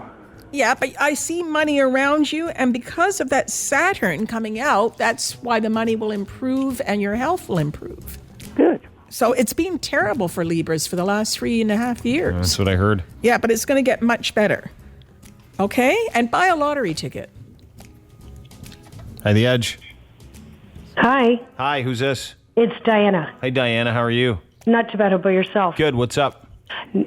Yeah, but I see money around you, and because of that Saturn coming out, that's why the money will improve and your health will improve. Good. So it's been terrible for Libras for the last 3.5 years. That's what I heard. Yeah, but it's going to get much better. Okay? And buy a lottery ticket. Hi, The Edge. Hi, Hi, who's this? it's Diana. Hey, Diana, how are you? Not too bad about yourself. Good, what's up?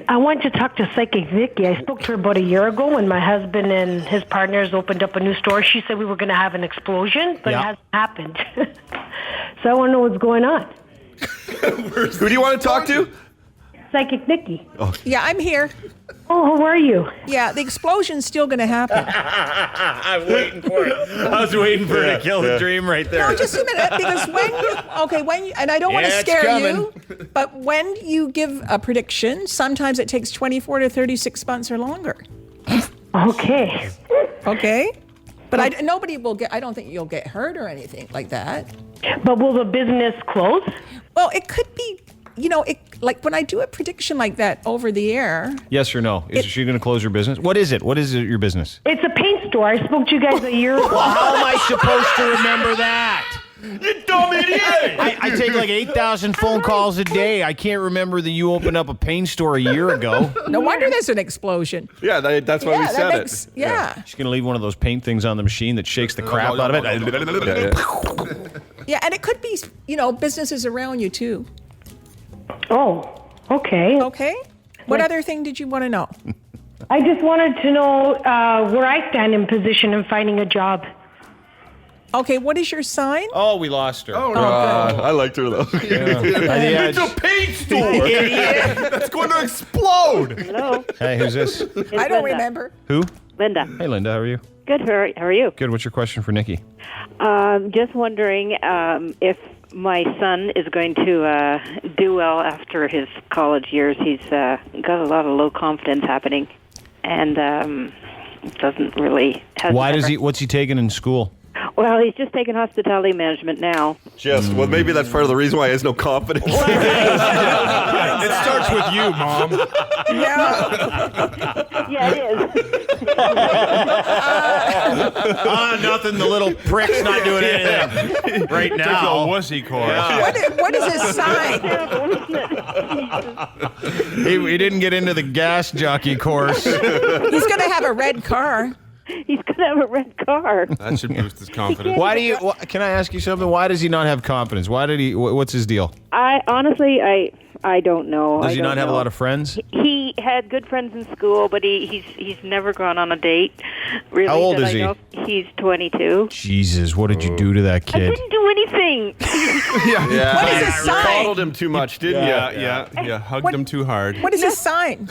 I want to talk to Psychic Vicky. I spoke to her about a year ago when my husband and his partners opened up a new store. She said we were going to have an explosion, but Yeah. it hasn't happened. So I want to know what's going on. Who do you want to talk to? Psychic Vicky. Yeah, I'm here. Oh, how are you? Yeah, the explosion's still going to happen. I'm waiting for it. I was waiting for her to kill the dream right there. No, just a minute, because when you, and I don't want to Yeah, it's scare you, but when you give a prediction, sometimes it takes 24 to 36 months or longer. Okay. Okay? But nobody will get, I don't think you'll get hurt or anything like that. But will the business close? Well, it could be like when I do a prediction like that over the air. Yes or no? Is she going to close her business? What is it? What is your business? It's a paint store. I spoke to you guys a year ago. Well, how am I supposed to remember that? You dumb idiot! I take like 8,000 phone calls a day. I can't remember that you opened up a paint store a year ago. No wonder there's an explosion. Yeah, that's why we said it. Yeah. She's going to leave one of those paint things on the machine that shakes the crap out of it. Yeah, and it could be, businesses around you too. Oh, okay. Okay. What other thing did you want to know? I just wanted to know where I stand in position in finding a job. Okay, what is your sign? Oh, we lost her. Oh, no. I liked her, though. It's a paint store. That's going to explode. Hello. Hey, who's this? I don't remember. Who? Linda. Hey, Linda, how are you? Good. How are you? Good. What's your question for Nikki? Just wondering if my son is going to do well after his college years. He's got a lot of low confidence happening, and doesn't really. What's he taking in school? Well, he's just taking hospitality management now. Well, maybe that's part of the reason why he has no confidence. It starts with you, Mom. Yeah, it is. Nothing. The little prick's not doing anything right now. Wussy course. What is his sign? He didn't get into the gas jockey course. He's going to have a red car. He's going to have a red car. That should boost his confidence. Can I ask you something? Why does he not have confidence? What's his deal? I don't know. Does he not have a lot of friends? He had good friends in school, but he's never gone on a date. Really, how old is he? He's 22. Jesus, what did you do to that kid? I didn't do anything. Yeah. What is his sign? Coddled him too much, didn't you? Yeah. Hugged him too hard. What is his sign?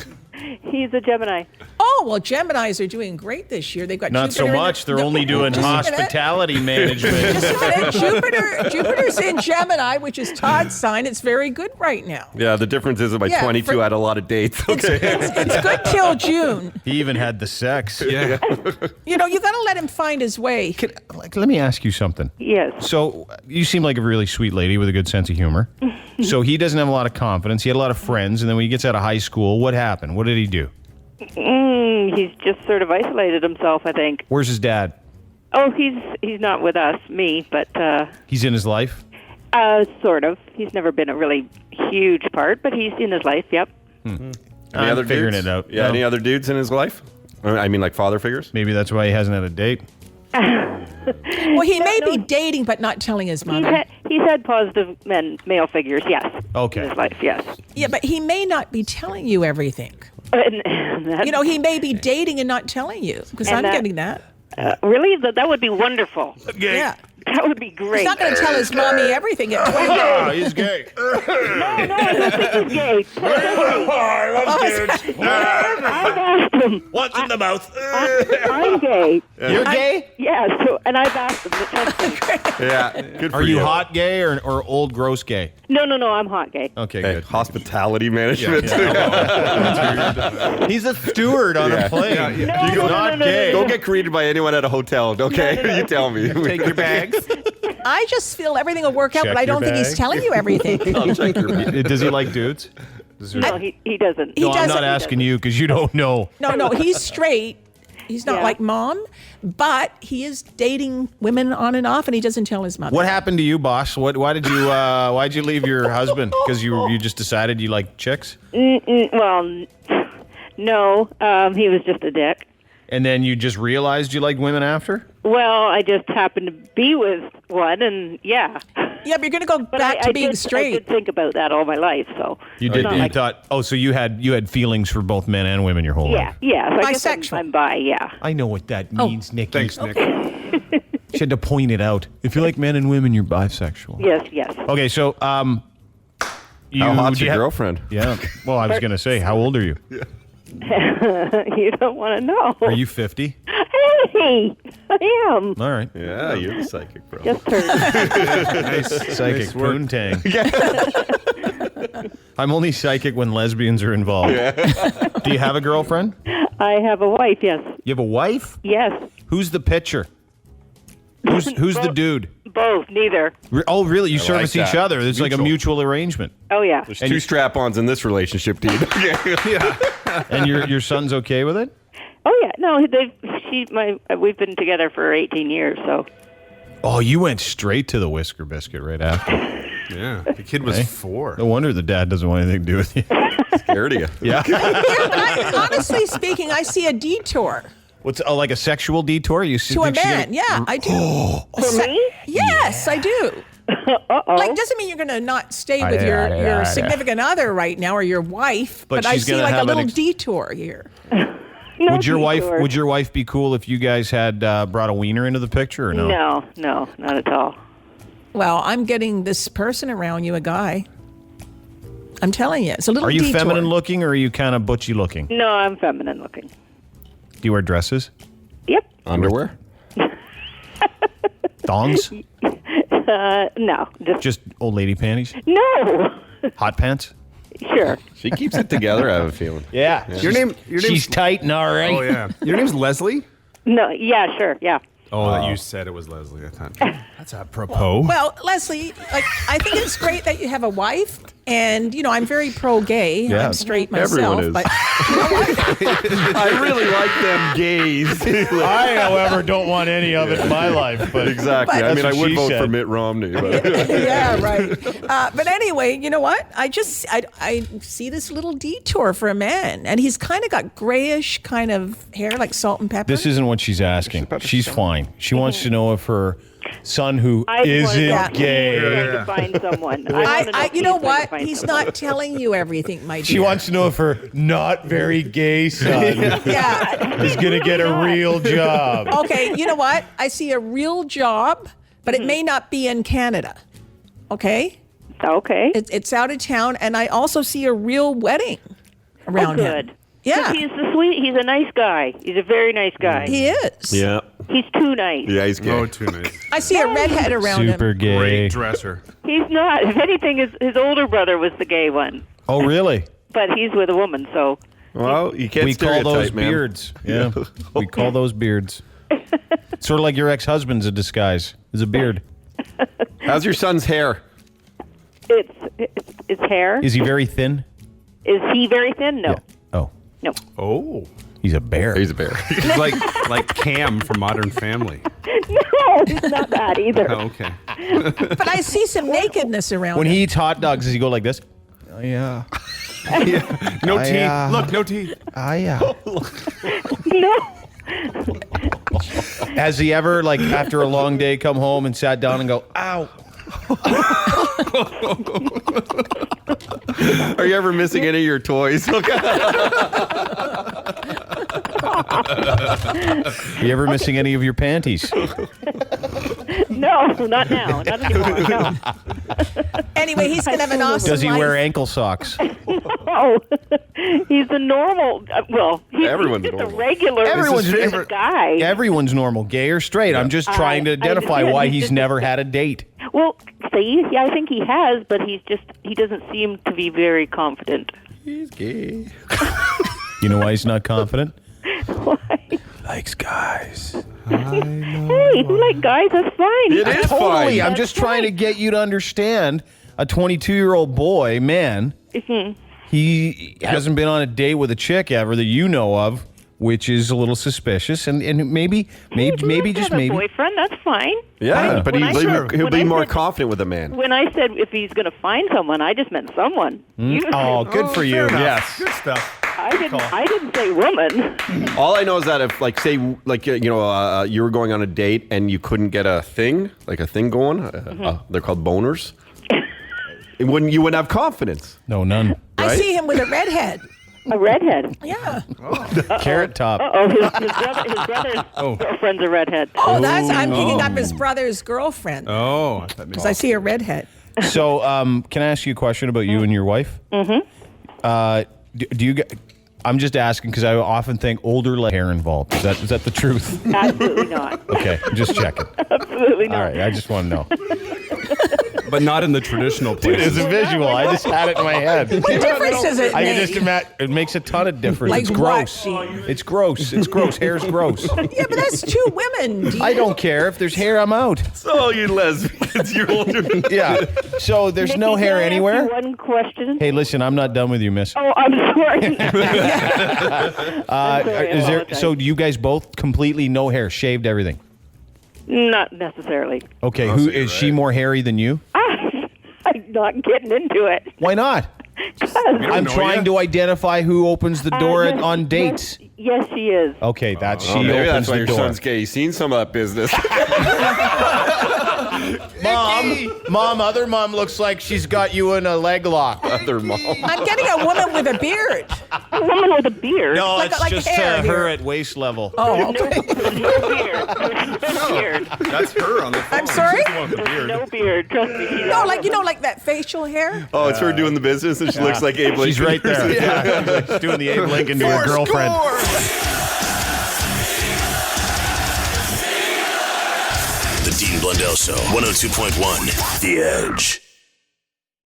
He's a Gemini. Oh, well, Geminis are doing great this year. They've got not Jupiter so much. They're only doing hospitality management. Just a minute. Jupiter's in Gemini, which is Todd's sign. It's very good right now. Yeah, the difference is that by 22 I had a lot of dates. Okay. It's good till June. He even had the sex. Yeah. You got to let him find his way. Let me ask you something. Yes. So you seem like a really sweet lady with a good sense of humor. So he doesn't have a lot of confidence. He had a lot of friends, and then when he gets out of high school, what happened? What did he do? He's just sort of isolated himself, I think. Where's his dad? Oh, he's not with us, me, but... he's in his life? Sort of. He's never been a really huge part, but he's in his life, yep. Any other figuring dudes? it out. Yeah, any other dudes in his life? I mean, like father figures? Maybe that's why he hasn't had a date. Well, he may be dating, but not telling his mother. He's had positive male figures, yes. Okay. In his life, yes. Yeah, but he may not be telling you everything. He may be dating and not telling you, because I'm getting that. Really? That would be wonderful. Yeah. That would be great. He's not going to tell his mommy everything at 20. He's gay. No, I don't think he's gay. I love kids. I've asked him. What's in the mouth? I'm gay. You're gay? Yeah, and I've asked him to test him. Yeah, good for Are you hot gay or old gross gay? No, I'm hot gay. Okay, Hey, good. hospitality management. He's a steward on a plane. You go, No. Don't get greeted by anyone at a hotel, okay? No. You tell me. Take your bags. I just feel everything will work out, Check but I don't your think he's bag. telling you everything. I'll check your bag. Does he like dudes? No, he doesn't. He I'm doesn't. not asking you because you don't know. No, he's straight. He's not Yeah. like mom, but he is dating women on and off, and he doesn't tell his mother. What happened to you, boss? Why'd you leave your husband? Because you just decided you like chicks? Well, no, he was just a dick. And then you just realized you liked women after? Well, I just happened to be with one, and yeah. Yeah, but you're going to go back to being straight. I did think about that all my life, so. You did. It's not You like- thought. Oh, so you had feelings for both men and women your whole life. Yeah. So I guess Bisexual. I'm bi, yeah. I know what that means, Nikki. Thanks, Nick. She had to point it out. If you like men and women, you're bisexual. Yes. Okay, so How hot's do you your have- girlfriend? Yeah. Well, I was going to say, how old are you? You don't want to know. Are you 50? Hey, I am. All right. Yeah, you're the psychic, bro. Just turned. Nice psychic poontang. I'm only psychic when lesbians are involved. Do you have a girlfriend? I have a wife, yes. You have a wife? Yes. Who's the pitcher? Who's the dude? Both, neither. Oh, really? You I service like each that. other. It's like a mutual arrangement. Oh, yeah. There's two strap-ons in this relationship, dude. And your son's okay with it? Oh, yeah. No, we've been together for 18 years, so. Oh, you went straight to the Whisker Biscuit right after. Yeah, the kid was 4. No wonder the dad doesn't want anything to do with you. Scared of you. Yeah. Honestly speaking, I see a detour. What's like a sexual detour? You see To a man, yeah, I do. For me? Yes, I do. Like, doesn't mean you're going to not stay with your significant other right now or your wife, but I she's see gonna like a have little an detour here. Would your wife be cool if you guys had brought a wiener into the picture or no? No, not at all. Well, I'm getting this person around you, a guy. I'm telling you, it's a little Are you detour. feminine looking or are you kind of butchy looking? No, I'm feminine looking. Do you wear dresses? Yep. Underwear? Thongs? No. Just old lady panties? No. Hot pants? Sure. She keeps it together, I have a feeling. Yeah. Your name's She's tight and all right. Oh yeah. Your name's Leslie? No. Yeah. Sure. Yeah. Oh, you said it was Leslie. I thought that's apropos. Well, Leslie, like I think it's great that you have a wife, and you know I'm very pro-gay. Yeah, I'm straight myself, everyone is. but you know what? I really like them gays. I, however, don't want any of it in my life. But exactly. I mean, I what would she vote said. for Mitt Romney. But Yeah, right. But anyway, you know what? I see this little detour for a man, and he's kind of got grayish kind of hair, like salt and pepper. This isn't what she's asking. She's fine. She wants to know if her son, who isn't gay, to find someone. You know what? He's not telling you everything, my dear. she wants to know if her not very gay son is going to get a real job. Okay, you know what? I see a real job, but it may not be in Canada. Okay? Okay. It's out of town, and I also see a real wedding around him. Good. Yeah. He's he's a nice guy. He's a very nice guy. He is. yeah. He's too nice. Yeah, he's gay. Oh, too nice. I see a redhead around Super him. gay. Great dresser. He's not. If anything, his older brother was the gay one. Oh, really? But he's with a woman, so. Well, you can't We call stereotype, those man. beards. Yeah. We call those beards. Sort of like your ex-husband's a disguise. It's a beard. How's your son's hair? It's hair. Is he very thin? Is he very thin? No. Yeah. Oh. No. Oh. He's a bear. He's a bear. He's like Cam from Modern Family. No, he's not that either. Oh, okay. But I see some nakedness around When him. he eats hot dogs, does he go like this? Oh, yeah. No teeth. Look, no teeth. Oh, yeah. No. Has he ever, like, after a long day, come home and sat down and go, ow? Are you ever missing any of your toys? You ever missing any of your panties? No, not now. Not anymore. No. Anyway, he's going to have an awesome Does he life. wear ankle socks? No. He's a normal. He's Everyone's just normal. a regular guy. Everyone's normal, gay or straight. I'm just trying to identify why he's never had a date. Well, see, yeah, I think he has, but he doesn't seem to be very confident. He's gay. You know why he's not confident? Why? Likes guys. Hey, you like guys? That's fine. It is Totally. fine. I'm just trying to get you to understand a 22-year-old boy, man. Mm-hmm. He hasn't been on a date with a chick ever that you know of, which is a little suspicious. And maybe just maybe. Boyfriend, that's fine. Yeah, but he'll be more confident with a man. When I said if he's going to find someone, I just meant someone. Oh, good for you. Yes. Good stuff. I didn't say woman. All I know is that if, like, say, like, you were going on a date and you couldn't get a thing going, they're called boners. You wouldn't have confidence. No, none. I Right? see him with a redhead. A redhead? Yeah. Carrot top. Oh, his brother's girlfriend's a redhead. Oh, I'm picking up his brother's girlfriend. Oh. Because I see a redhead. So, can I ask you a question about you and your wife? Mm-hmm. Do you get? I'm just asking because I often think older hair involved. Is that the truth? Absolutely not. Okay, I'm just checking. Absolutely not. All right, I just want to know. but not in the traditional Dude, places. it's a visual. I just had it in my head. What difference does it I can make? just imagine. It makes a ton of difference. Like it's gross. what, Dean? It's gross. It's gross. Hair's gross. Yeah, but that's two women. Dean. I don't care. If there's hair, I'm out. So you lesbians, you're older. Yeah. So there's no Nikki, hair can I ask anywhere? you one question. Hey, listen, I'm not done with you, miss. Oh, I'm sorry. Is there? So you guys both completely no hair, shaved everything? Not necessarily. Okay. Who is she more hairy than you? I'm not getting into it. Why not? I'm trying to identify who opens the door on dates. Yes, she is. Okay, that's she Maybe opens that's why the your door. son's gay. He's seen some of that business. Mom, other mom looks like she's got you in a leg lock. Other mom. I'm getting a woman with a beard. A woman with a beard? No, Like- it's like just hair here. her at waist level. Oh, okay. No beard. No beard. That's her on the phone. I'm sorry? She's the one with the beard. No beard. Trust me. She's No, like like that facial hair. Oh, it's her doing the business, and she looks like Abe Lincoln. She's right there. Yeah. She's doing the Abe Lincoln to her girlfriend. The Dean Blundell Show, 102.1 The Edge.